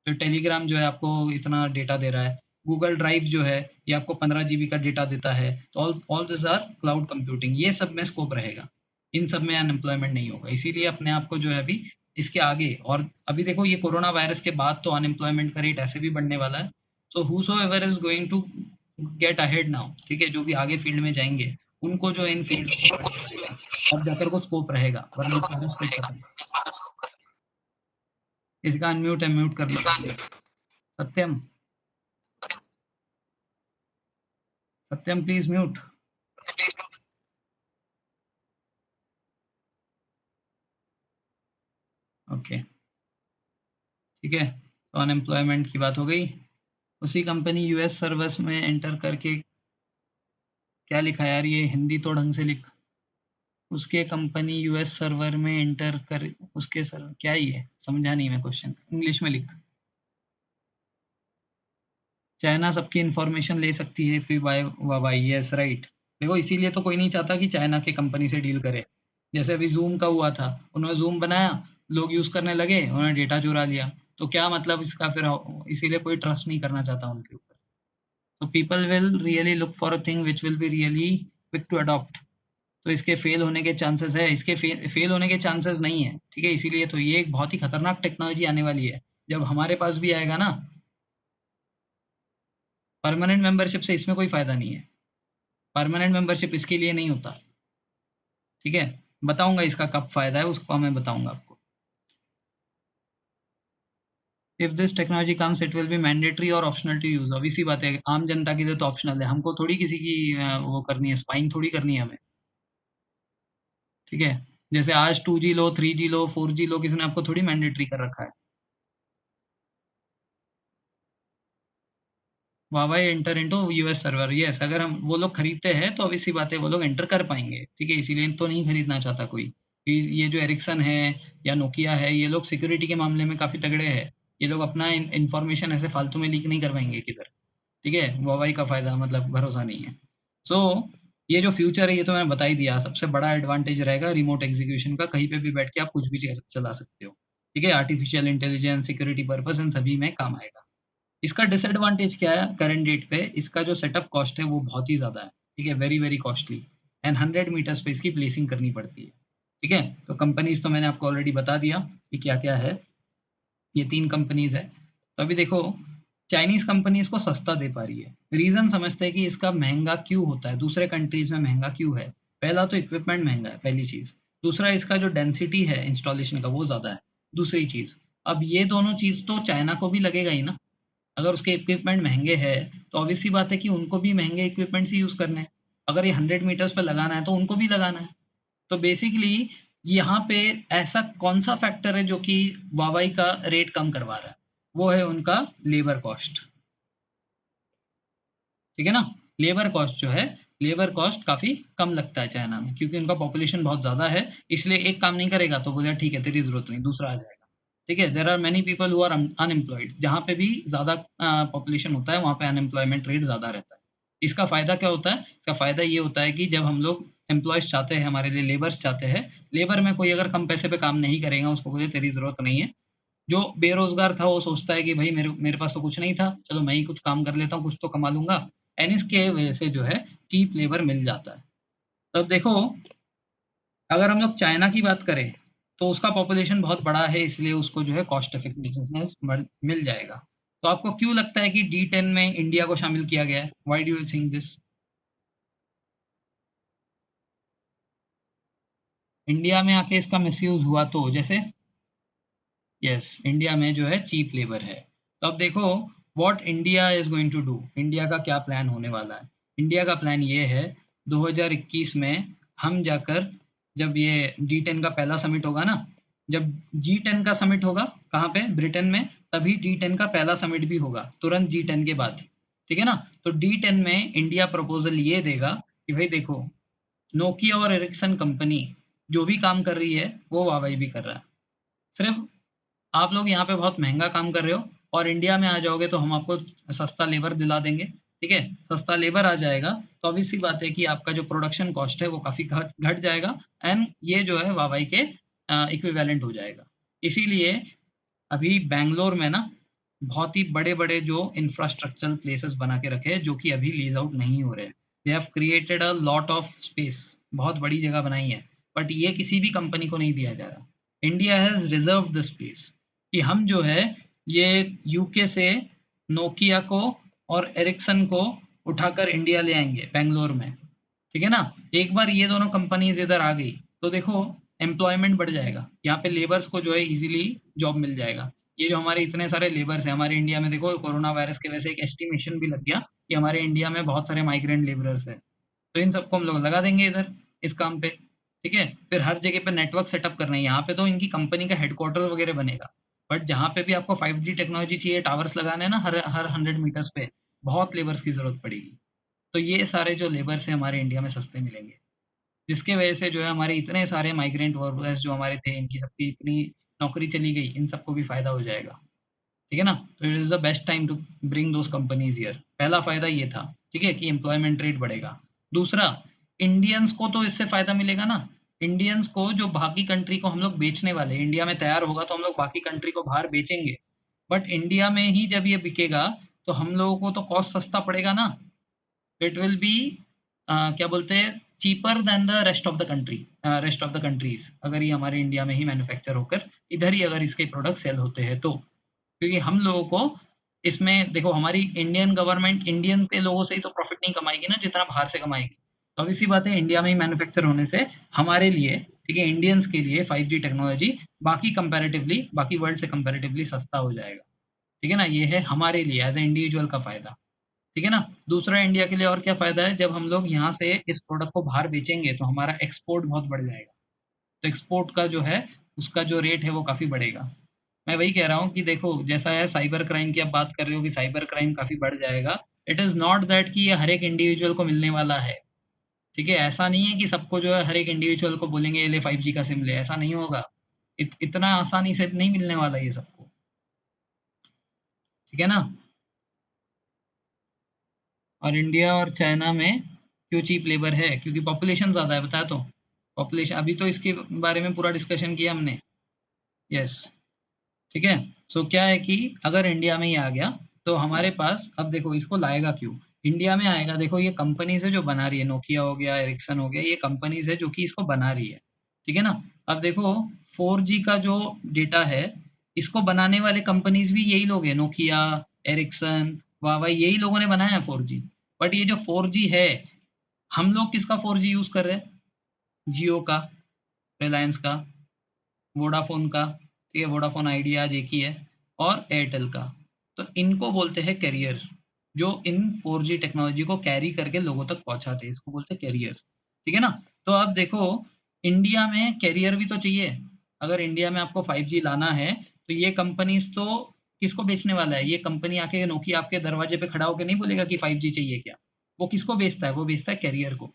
A: तो टेलीग्राम जो है आपको इतना डेटा दे रहा है। गूगल ड्राइव जो है, ये आपको 15 जीबी का डेटा देता है। तो all all this are cloud computing, ये सब में स्कोप रहेगा। इन सब में अनएम्प्लॉयमेंट नहीं होगा। इसीलिए अपने आप को जो है अभी इसके आगे, और अभी देखो ये कोरोना वायरस के बाद तो अनएम्प्लॉयमेंट का रेट ऐसे भी बढ़ने वाला है। So whosoever is going to get ahead now, ठीक है? जो भी आगे फील्ड में जाएँगे, उनको जो इन फील्ड में पढ़ना पड़ेगा। तब जाकर को स्कोप रहेगा, वरना सारे स्कोप खत्म। किसी का अनम्यूट है, म्यूट कर लो। सत्यम, सत्यम प्लीज म्यूट। ओके, ठीक है। तो अनएम्प्लॉयमेंट की बात हो गई। उसी कंपनी यूएस सर्विस में एंटर करके, क्या लिखा है यार, ये हिंदी तो ढंग से लिख। उसके कंपनी यूएस सर्वर में एंटर कर, उसके सर्वर, क्या ही है, समझा नहीं मैं क्वेश्चन, इंग्लिश में लिख। चाइना सबकी इंफॉर्मेशन ले सकती है फिर बाय वाई, यस राइट। देखो इसीलिए तो कोई नहीं चाहता कि चाइना के कंपनी से डील करे। जैसे अभी जूम का हुआ था, उन्होंने जूम बनाया, लोग यूज करने लगे, उन्होंने डेटा चुरा लिया। तो क्या मतलब इसका फिर, इसीलिए कोई ट्रस्ट नहीं करना चाहता उनके ऊपर। तो people will really look for a thing which will be really quick to adopt. तो इसके फेल होने के चांसेस है, इसके फेल होने के चांसेस नहीं है, ठीक है। इसीलिए तो ये एक बहुत ही खतरनाक टेक्नोलॉजी आने वाली है। जब हमारे पास भी आएगा ना, परमानेंट मेंबरशिप से इसमें कोई फायदा नहीं है। परमानेंट मेंबरशिप इसके लिए नहीं होता, ठीक है। बताऊंगा इसका कब फायदा है, उसको मैं बताऊंगा आपको। If this technology comes it will be mandatory और ऑप्शनल टू यूज। अब इसी बात है, आम जनता के लिए तो ऑप्शनल है, हमको थोड़ी किसी की वो करनी है, स्पाइंग थोड़ी करनी है हमें, ठीक है। जैसे आज 2G लो, 3G लो, 4G लो, किसी ने आपको थोड़ी मैंडेटरी कर रखा है। Huawei enter into US server, yes. अगर हम वो लोग खरीदते हैं तो obvious सी बात है वो लोग एंटर कर पाएंगे, ठीक है। इसीलिए तो नहीं खरीदना चाहता कोई। ये जो एरिक्सन है या नोकिया है, ये लोग सिक्योरिटी के मामले में काफी तगड़े हैं। ये लोग अपना इंफॉर्मेशन ऐसे फालतू में लीक नहीं करवाएंगे किधर, ठीक है। Huawei का फायदा मतलब भरोसा नहीं है। सो ये जो फ्यूचर है ये तो मैंने बता ही दिया। सबसे बड़ा एडवांटेज रहेगा रिमोट एग्जीक्यूशन का, कहीं पे भी बैठ के आप कुछ भी चला सकते हो, ठीक है। आर्टिफिशियल इंटेलिजेंस, सिक्योरिटी पर्पस, इन सभी में काम आएगा। इसका डिसएडवांटेज क्या है करंट डेट पे, इसका जो सेटअप कॉस्ट है वो बहुत ही ज़्यादा है, ठीक है, very very costly. And 100 meters पे इसकी प्लेसिंग करनी पड़ती है, ठीक है। तो कंपनीज तो मैंने आपको ऑलरेडी बता दिया कि क्या क्या है। ये 3 कंपनीज है। तो अभी देखो, चाइनीज कंपनी इसको सस्ता दे पा रही है। रीजन समझते हैं कि इसका महंगा क्यों होता है, दूसरे कंट्रीज में महंगा क्यों है। पहला तो इक्विपमेंट महंगा है, पहली चीज। दूसरा, इसका जो डेंसिटी है इंस्टॉलेशन का वो ज्यादा है, दूसरी चीज। अब ये दोनों चीज तो चाइना को भी लगेगा ही ना। अगर उसके इक्विपमेंट महंगे हैं तो ऑब्वियस सी बात है कि उनको भी महंगे इक्विपमेंट्स ही यूज करने हैं। अगर ये 100 मीटर्स पे लगाना है तो उनको भी लगाना है। तो बेसिकली यहाँ पे ऐसा कौन सा फैक्टर है जो कि वावाई का रेट कम करवा रहा है, वो है उनका लेबर कॉस्ट, ठीक है ना। लेबर कॉस्ट जो है, लेबर कॉस्ट काफी कम लगता है चाइना में, क्योंकि उनका पॉपुलेशन बहुत ज्यादा है। इसलिए एक काम नहीं करेगा तो बोलेगा ठीक है तेरी जरूरत नहीं, दूसरा आ जाएगा, ठीक है। There are many people who are unemployed. जहाँ पे भी ज्यादा पॉपुलेशन होता है वहाँ पे अनएम्प्लॉयमेंट रेट ज्यादा रहता है। इसका फायदा क्या होता है, इसका फायदा ये होता है कि जब हम लोग एम्प्लॉयज चाहते हैं, हमारे लिए लेबर्स चाहते हैं, लेबर में कोई अगर कम पैसे पे काम नहीं करेगा, उसको बोले तेरी जरूरत नहीं है। जो बेरोजगार था वो सोचता है कि भाई मेरे मेरे पास तो कुछ नहीं था, चलो मैं ही कुछ काम कर लेता हूँ, कुछ तो कमा लूंगा। एंड इसके वजह से जो है चीप लेबर मिल जाता है। तब देखो, अगर हम लोग चाइना की बात करें तो उसका पॉपुलेशन बहुत बड़ा है, इसलिए उसको जो है कॉस्ट इफेक्टिवनेस मिल जाएगा। तो आपको क्यों लगता है कि D10 में इंडिया को शामिल किया गया है, why do you think this. India में आके इसका मिसयूज हुआ तो जैसे, यस, इंडिया में जो है चीप लेबर है। तो अब देखो, what India is going to do, India का क्या प्लान होने वाला है। इंडिया का प्लान ये है, 2021 में हम जाकर, जब ये D10 का पहला समिट होगा ना, जब G10 का समिट होगा कहाँ पे, ब्रिटेन में, तभी D10 का पहला समिट भी होगा तुरंत G10 के बाद, ठीक है ना। तो D10 में इंडिया प्रपोजल ये देगा कि भाई देखो, नोकिया और एरिक्सन कंपनी जो भी काम कर रही है वो वावाई भी कर रहा है। सिर्फ आप लोग यहाँ पे बहुत महंगा काम कर रहे हो और इंडिया में आ जाओगे तो हम आपको सस्ता लेबर दिला देंगे, ठीक है। सस्ता लेबर आ जाएगा तो obvious सी बात है कि आपका जो प्रोडक्शन कॉस्ट है वो काफी घट घट जाएगा। एंड ये जो है वावाई के इक्विवेलेंट हो जाएगा। इसीलिए अभी बैंगलोर में ना बहुत ही बड़े बड़े जो इंफ्रास्ट्रक्चरल प्लेसेस बना के रखे हैं जो कि अभी लीज आउट नहीं हो रहे। They have created a lot of space, बहुत बड़ी जगह बनाई है, बट ये किसी भी कंपनी को नहीं दिया जा रहा। India has reserve this place कि हम जो है ये यूके से नोकिया को और एरिक्सन को उठाकर इंडिया ले आएंगे बैंगलोर में, ठीक है ना। एक बार ये दोनों कंपनीज इधर आ गई तो देखो एम्प्लॉयमेंट बढ़ जाएगा, यहाँ पे लेबर्स को जो है इजीली जॉब मिल जाएगा। ये जो हमारे इतने सारे लेबर्स हैं हमारे इंडिया में, देखो कोरोना वायरस की वजह से एक एस्टिमेशन भी लग गया कि हमारे इंडिया में बहुत सारे माइग्रेंट लेबरर्स हैं, तो इन सबको हम लोग लगा देंगे इधर इस काम पे, ठीक है। फिर हर जगह पे नेटवर्क सेटअप करना है, यहाँ पे तो इनकी कंपनी का हेडक्वार्टर वगैरह बनेगा, बट जहाँ पे भी आपको 5G टेक्नोलॉजी चाहिए, टावर्स लगाने हैं ना हर हर 100 मीटर्स पे, बहुत लेबर्स की जरूरत पड़ेगी। तो ये सारे जो लेबर्स हैं हमारे इंडिया में सस्ते मिलेंगे, जिसके वजह से जो है हमारे इतने सारे माइग्रेंट वर्कर्स जो हमारे थे, इनकी सबकी इतनी नौकरी चली गई, इन सबको भी फायदा हो जाएगा, ठीक है ना। तो it is the best time to bring those companies here. पहला फायदा ये था, ठीक है, कि एम्प्लॉयमेंट रेट बढ़ेगा। दूसरा, इंडियंस को तो इससे फायदा मिलेगा ना, इंडियंस को जो बाकी कंट्री को हम लोग बेचने वाले हैं, इंडिया में तैयार होगा तो हम लोग बाकी कंट्री को बाहर बेचेंगे, बट इंडिया में ही जब ये बिकेगा तो हम लोगों को तो कॉस्ट सस्ता पड़ेगा ना। इट विल बी क्या बोलते हैं, cheaper than the rest of the country, rest of the countries, अगर ये हमारे इंडिया में ही मैन्युफैक्चर होकर इधर ही अगर इसके प्रोडक्ट सेल होते हैं तो, क्योंकि हम लोगों को इसमें देखो, हमारी इंडियन गवर्नमेंट इंडियन के लोगों से ही तो प्रॉफिट नहीं कमाएगी ना जितना बाहर से कमाएगी। तो अब इसी बात है, इंडिया में ही मैन्युफैक्चर होने से हमारे लिए, ठीक है, इंडियंस के लिए 5G टेक्नोलॉजी बाकी कंपैरेटिवली, बाकी वर्ल्ड से कंपैरेटिवली सस्ता हो जाएगा, ठीक है ना। ये है हमारे लिए एज ए इंडिविजुअल का फायदा, ठीक है ना। दूसरा, इंडिया के लिए और क्या फायदा है, जब हम लोग यहाँ से इस प्रोडक्ट को बाहर बेचेंगे तो हमारा एक्सपोर्ट बहुत बढ़ जाएगा, तो एक्सपोर्ट का जो है उसका जो रेट है वो काफ़ी बढ़ेगा। मैं वही कह रहा हूँ कि देखो, जैसा है साइबर क्राइम की आप बात कर रहे हो कि साइबर क्राइम काफ़ी बढ़ जाएगा, इट इज़ नॉट दैट कि ये हर एक इंडिविजुअल को मिलने वाला है, ठीक है। ऐसा नहीं है कि सबको जो है हर एक इंडिविजुअल को बोलेंगे ये ले 5G का सिम ले, ऐसा नहीं होगा। इतना आसानी से नहीं मिलने वाला ये सबको, ठीक है ना। और इंडिया और चाइना में क्यों चीप लेबर है, क्योंकि पॉपुलेशन ज़्यादा है, बताया तो। पॉपुलेशन, अभी तो इसके बारे में पूरा डिस्कशन किया हमने। यस, ठीक है। सो क्या है कि अगर इंडिया में ही आ गया तो हमारे पास, अब देखो इसको लाएगा क्यों इंडिया में आएगा, देखो ये कंपनीज है जो बना रही है, नोकिया हो गया, एरिक्सन हो गया, ये कंपनीज है जो कि इसको बना रही है, ठीक है ना। अब देखो 4G का जो डेटा है, इसको बनाने वाले कंपनीज भी यही लोग हैं, नोकिया, एरिक्सन, वावा, यही लोगों ने बनाया है 4G। बट ये जो 4G है, हम लोग किसका 4G यूज कर रहे हैं, जियो का, रिलायंस का, वोडाफोन का, ठीक है, वोडाफोन आइडिया आज एक ही है, और एयरटेल का। तो इनको बोलते हैं कैरियर, जो इन 4G टेक्नोलॉजी को कैरी करके लोगों तक पहुंचाते हैं, इसको बोलते हैं कैरियर, ठीक है ना। तो अब देखो, इंडिया में कैरियर भी तो चाहिए, अगर इंडिया में आपको 5G लाना है तो ये कंपनीज तो किसको बेचने वाला है, ये कंपनी आके नोकिया आपके दरवाजे पे खड़ा होकर नहीं बोलेगा कि 5G चाहिए क्या, वो किसको बेचता है, वो बेचता है कैरियर को।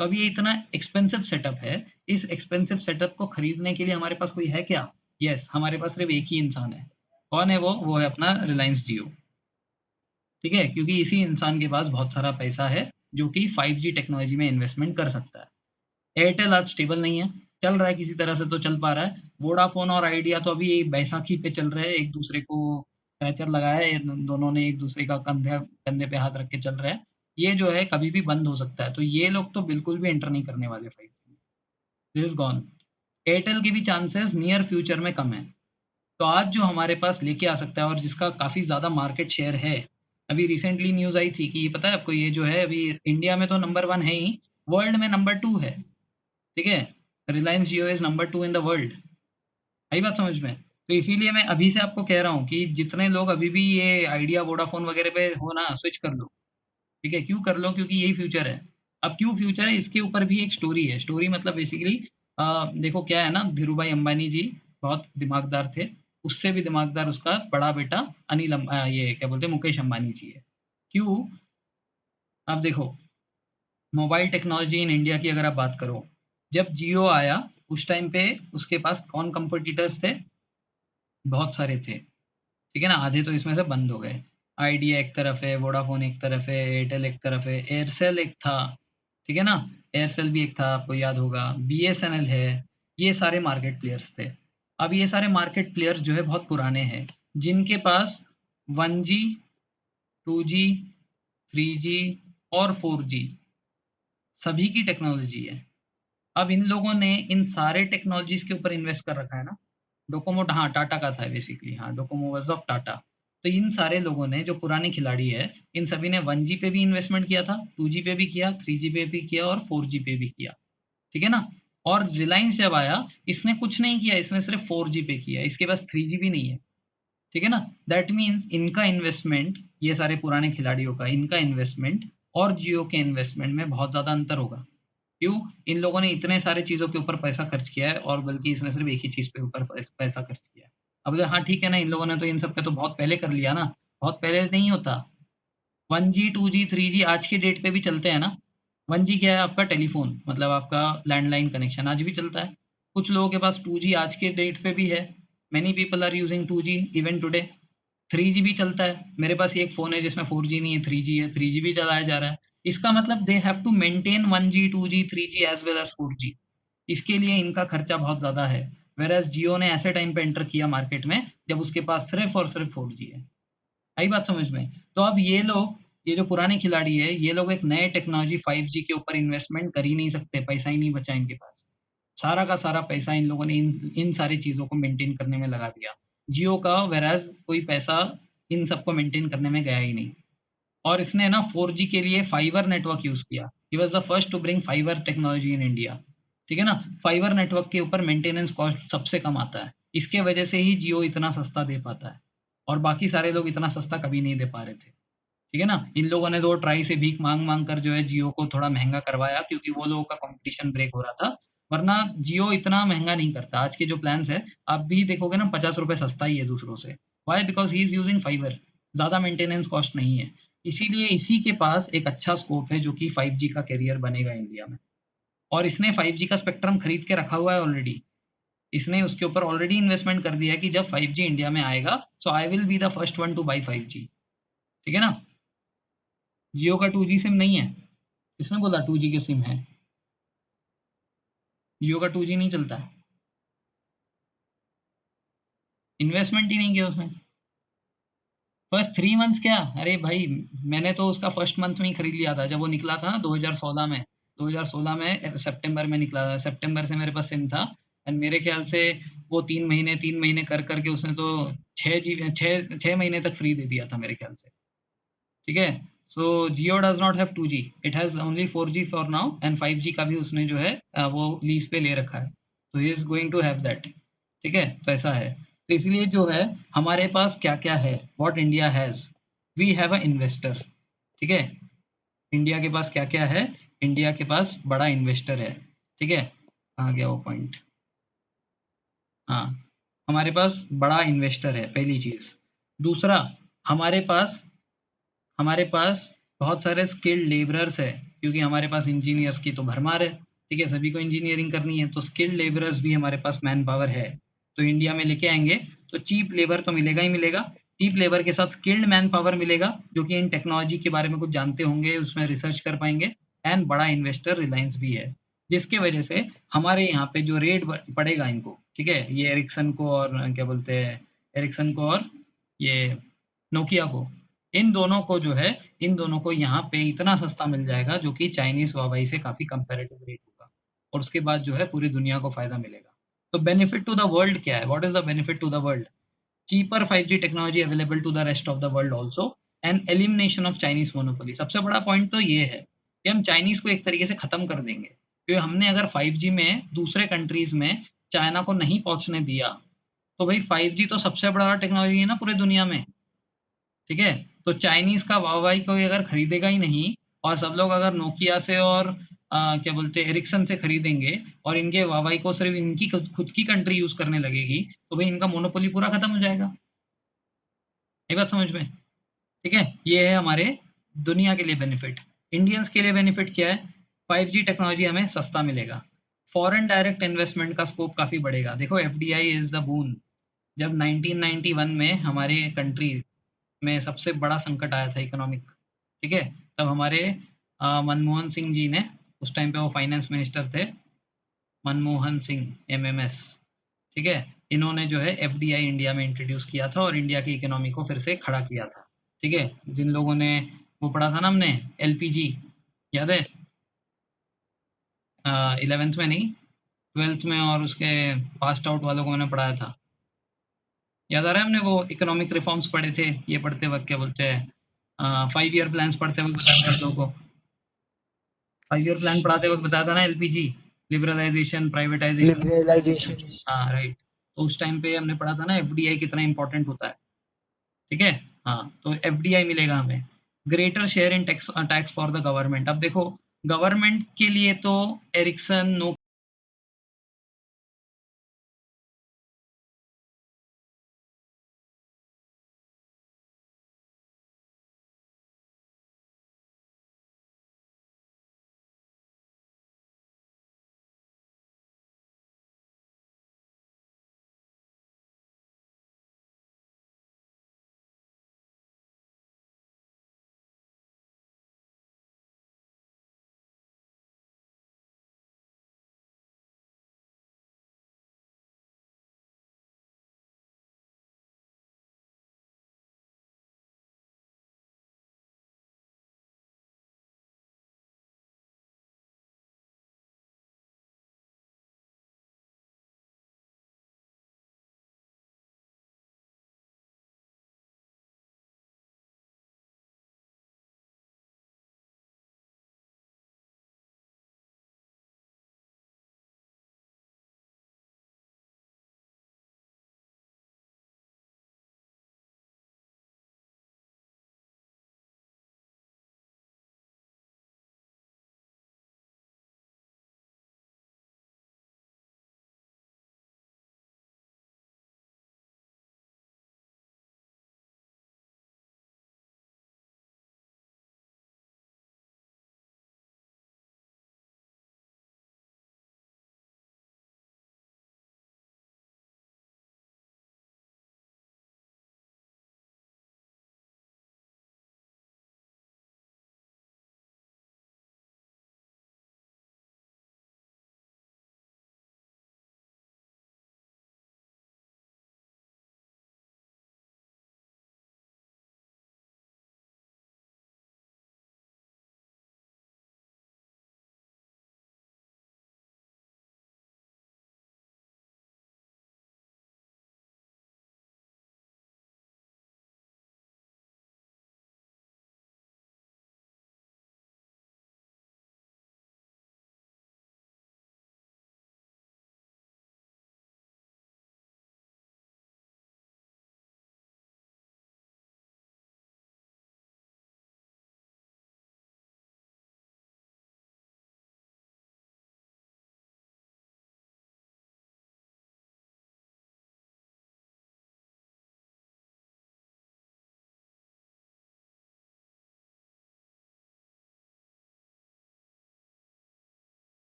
A: तो अब ये इतना एक्सपेंसिव सेटअप है, इस एक्सपेंसिव सेटअप को खरीदने के लिए हमारे पास कोई है क्या? यस, हमारे पास सिर्फ एक ही इंसान है। कौन है वो है अपना रिलायंस जियो, ठीक है, क्योंकि इसी इंसान के पास बहुत सारा पैसा है जो कि 5G टेक्नोलॉजी में इन्वेस्टमेंट कर सकता है। एयरटेल आज स्टेबल नहीं है, चल रहा है किसी तरह से तो चल पा रहा है। वोडाफोन और आइडिया तो अभी बैसाखी पे चल रहे हैं, एक दूसरे को पैचर लगाया है, दोनों ने एक दूसरे का कंधे कंधे पे हाथ रख के चल रहे हैं। ये जो है कभी भी बंद हो सकता है, तो ये लोग तो बिल्कुल भी एंटर नहीं करने वाले 5G में, दिस इज गॉन। एयरटेल के भी चांसेस नियर फ्यूचर में कम है। तो आज जो हमारे पास लेके आ सकता है और जिसका काफ़ी ज़्यादा मार्केट शेयर है, अभी रिसेंटली न्यूज़ आई थी कि ये पता है आपको, ये जो है अभी इंडिया में तो नंबर 1 है ही, वर्ल्ड में नंबर 2 है, ठीक है। Reliance Jio is number 2 in the world. आई बात समझ में? तो इसीलिए मैं अभी से आपको कह रहा हूँ कि जितने लोग अभी भी ये आइडिया, वोडाफ़ोन वगैरह पे हो ना, स्विच कर लो, ठीक है। क्यों कर लो? क्योंकि यही फ्यूचर है। अब क्यों फ्यूचर है, इसके ऊपर भी एक स्टोरी है। स्टोरी मतलब बेसिकली देखो क्या है ना, धीरूभाई अंबानी जी बहुत दिमागदार थे, उससे भी दिमागदार उसका बड़ा बेटा ये क्या बोलते हैं, मुकेश अंबानी जी है। क्यों? अब देखो, मोबाइल टेक्नोलॉजी इन इंडिया की अगर आप बात करो, जब जियो आया उस टाइम पे उसके पास कौन कॉम्पिटिटर्स थे? बहुत सारे थे, ठीक है ना। आधे तो इसमें से बंद हो गए। आइडिया एक तरफ है, वोडाफोन एक तरफ है, एयरटेल एक तरफ है, एयरसेल एक था, ठीक है ना। एयरसेल भी एक था, आपको याद होगा, बीएसएनएल है। ये सारे मार्केट प्लेयर्स थे। अब ये सारे मार्केट प्लेयर्स जो है बहुत पुराने हैं, जिनके पास 1G, 2G, 3G और 4G सभी की टेक्नोलॉजी है। अब इन लोगों ने इन सारे टेक्नोलॉजीज के ऊपर इन्वेस्ट कर रखा है ना। डोकोमो, हाँ, टाटा का था बेसिकली, हाँ, डोकोमो वाज ऑफ टाटा। तो इन सारे लोगों ने, जो पुराने खिलाड़ी है, इन सभी ने 1G पे भी इन्वेस्टमेंट किया था, 2G पे भी किया, 3G पे भी किया और 4G पे भी किया, ठीक है ना। और रिलायंस जब आया, इसने कुछ नहीं किया, इसने सिर्फ 4G पे किया, इसके पास 3G भी नहीं है, ठीक है ना। दैट मीन्स इनका इन्वेस्टमेंट, ये सारे पुराने खिलाड़ियों का इनका इन्वेस्टमेंट और जियो के इन्वेस्टमेंट में बहुत ज़्यादा अंतर होगा। क्यों? इन लोगों ने इतने सारे चीज़ों के ऊपर पैसा खर्च किया है और बल्कि इसने सिर्फ़ एक ही चीज़ पे ऊपर पैसा खर्च किया है। अब हाँ, ठीक है ना, इन लोगों ने तो इन सब पे तो बहुत पहले कर लिया ना, बहुत पहले नहीं होता। 1G, 2G, 3G आज की डेट पे भी चलते हैं ना। 1G क्या है? आपका टेलीफ़ोन, मतलब आपका लैंडलाइन कनेक्शन आज भी चलता है। कुछ लोगों के पास 2G आज के डेट पे भी है। Many people are using 2G even today. 3G भी चलता है। मेरे पास ये एक फ़ोन है जिसमें 4G नहीं है, 3G है, 3G भी चलाया जा रहा है। इसका मतलब they have to maintain 1G, 2G, 3G as well as 4G। इसके लिए इनका खर्चा बहुत ज़्यादा है। व्हेreas जियो ने ऐसे टाइम पे एंटर किया मार्केट में जब उसके पास सिर्फ़ और सिर्फ़ 4G है। आई बात समझ में? तो अब ये लोग, ये जो पुराने खिलाड़ी है, ये लोग एक नए टेक्नोलॉजी 5G के ऊपर इन्वेस्टमेंट कर ही नहीं सकते, पैसा ही नहीं बचा इनके पास। सारा का सारा पैसा इन लोगों ने इन सारी चीज़ों को मेंटेन करने में लगा दिया। जियो का व्हेreas कोई पैसा इन सबको मेंटेन करने में गया ही नहीं। और इसने ना 4G के लिए फाइबर नेटवर्क यूज़ किया। He was the first to bring fibre technology in India. ठीक है ना? फाइबर नेटवर्क के ऊपर मेंटेनेंस कॉस्ट सबसे कम आता है। इसके वजह से ही जियो इतना सस्ता दे पाता है और बाकी सारे लोग इतना सस्ता कभी नहीं दे पा रहे थे। ठीक है ना? इन लोगों ने तो ट्राई से भीख माँग-माँग कर जो है जियो को थोड़ा महँगा करवाया क्योंकि वो लोगों का कॉम्पिटिशन ब्रेक हो रहा था। वरना जियो इतना महँगा नहीं करता। आज के जो प्लान्स हैं, आप भी देखोगे ना ₹50 सस्ता ही है दूसरों से। Why? Because he is using fibre. ज़्यादा मेंटेनेंस कॉस्ट नहीं है। इसीलिए इसी के पास एक अच्छा स्कोप है जो कि 5G का कैरियर बनेगा इंडिया में। और इसने 5G का स्पेक्ट्रम खरीद के रखा हुआ है ऑलरेडी। इसने उसके ऊपर ऑलरेडी इन्वेस्टमेंट कर दिया है कि जब 5G इंडिया में आएगा, so I will be the first one to buy 5G। ठीक है ना? जियो का 2G सिम नहीं है। किसने बोला 2G की सिम है? जियो का 2G नहीं चलता है। इन्वेस्टमेंट ही नहीं किया उसने। फर्स्ट 3 मंथ्स क्या? अरे भाई, मैंने तो उसका फर्स्ट मंथ में ही खरीद लिया था जब वो निकला था ना 2016 में। 2016 में सितंबर में निकला था। सितंबर से मेरे पास सिम था और मेरे ख्याल से वो 3 महीने कर के उसने तो 6 महीने तक फ्री दे दिया था मेरे ख्याल से। ठीक है? So Jio does not have 2G, it has only 4G for now and 5G का भी उसने जो है वो लीज़ पे ले रखा है। तो he is going to have that. ठीक है? तो ऐसा है। तो इसलिए जो है हमारे पास क्या-क्या है, what India has, we have a investor. ठीक है? इंडिया के पास क्या-क्या है? इंडिया के पास बड़ा इन्वेस्टर है। ठीक है? कहाँ गया वो पॉइंट? हाँ, हमारे पास बड़ा इन्वेस्टर है, पहली चीज़। दूसरा, हमारे पास हमारे पास बहुत सारे स्किल्ड लेबरर्स हैं क्योंकि हमारे पास इंजीनियर्स की तो भरमार है। ठीक है? सभी को इंजीनियरिंग करनी है तो स्किल्ड लेबरर्स भी हमारे पास मैन पावर है। तो इंडिया में लेके आएँगे तो चीप लेबर तो मिलेगा ही मिलेगा। चीप लेबर के साथ स्किल्ड मैन पावर मिलेगा जो कि इन टेक्नोलॉजी के बारे में कुछ जानते होंगे, उसमें रिसर्च कर पाएँगे एंड बड़ा इन्वेस्टर रिलायंस भी है। जिसकी वजह से हमारे यहाँ पे जो रेट ब पड़ेगा इनको, ठीक है? ये एरिक्सन को और क्या बोलते हैं, एरिक्सन को और ये नोकिया को, इन दोनों को जो है, इन दोनों को यहाँ पे इतना सस्ता मिल जाएगा जो कि चाइनीज़ हुआवेई से काफ़ी कंपैरेटिव रेट होगा और उसके बाद जो है पूरी दुनिया को फ़ायदा मिलेगा। तो बेनिफिट टू द वर्ल्ड क्या है? What is the benefit to the world? Cheaper 5G technology available to the rest of the world also and elimination of Chinese monopoly. सबसे बड़ा पॉइंट तो ये है कि हम चाइनीज़ को एक तरीके से खत्म कर देंगे। क्योंकि हमने अगर 5G में दूसरे कंट्रीज़ में चाइना को नहीं पहुँचने दिया, तो भई 5G तो सबसे बड़ा टेक्नोलॉजी है ना पूरी दुनिया में। ठीक है? तो चाइनीज़ का वाई-फाई कोई अगर खरीदेगा ही नहीं और सब लोग अगर नोकिया से और क्या बोलते हैं एरिक्सन से खरीदेंगे और इनके वाई-फाई को सिर्फ़ इनकी खुद की कंट्री यूज़ करने लगेगी, तो भई इनका मोनोपोली पूरा खत्म हो जाएगा। ये बात समझ में? ठीक है? ये है हमारे दुनिया के लिए बेनिफिट। इंडियंस के लिए बेनिफिट क्या है? 5G टेक्नोलॉजी हमें सस्ता मिलेगा। फॉरेन डायरेक्ट इन्वेस्टमेंट का स्कोप काफ़ी बढ़ेगा। देखो एफडीआई इज़ द बून। जब 1991 में हमारे कंट्री में सबसे बड़ा संकट आया था इकोनॉमिक, ठीक है? तब हमारे मनमोहन सिंह जी ने, उस टाइम पे वो फाइनेंस मिनिस्टर थे, मनमोहन सिंह एमएमएस, ठीक है? इन्होंने जो है एफडीआई इंडिया में इंट्रोड्यूस किया था और इंडिया की इकोनॉमी को फिर से खड़ा किया था, ठीक है? जिन लोगों ने वो पढ़ा था ना हमने एलपीजी, याद है? 11th में नहीं, 12th में और उसके पास्ड आउट वालों को मैंने पढ़ाया था। याद आ रहा है हमने वो इकोनॉमिक रिफॉर्म्स पढ़े थे, ये पढ़ते वक़्त क्या बोलते हैं 5 ईयर प्लान्स पढ़ते वक़्त बताया था आप लोगों को। 5 ईयर प्लान पढ़ाते वक़्त बताया था ना एलपीजी, लिबरलाइज़ेशन, प्राइवेटाइज़ेशन।
B: लिबरलाइजेशन।
A: हाँ, राइट। तो उस टाइम पे हमने पढ़ा था ना एफडीआई कितना इम्पोर्टेंट होता है। ठीक है। हाँ, तो एफडीआई मिलेगा हमें। Greater share in tax for the government. अब देखो, गवर्नमेंट के लिए तो एरिक्सन,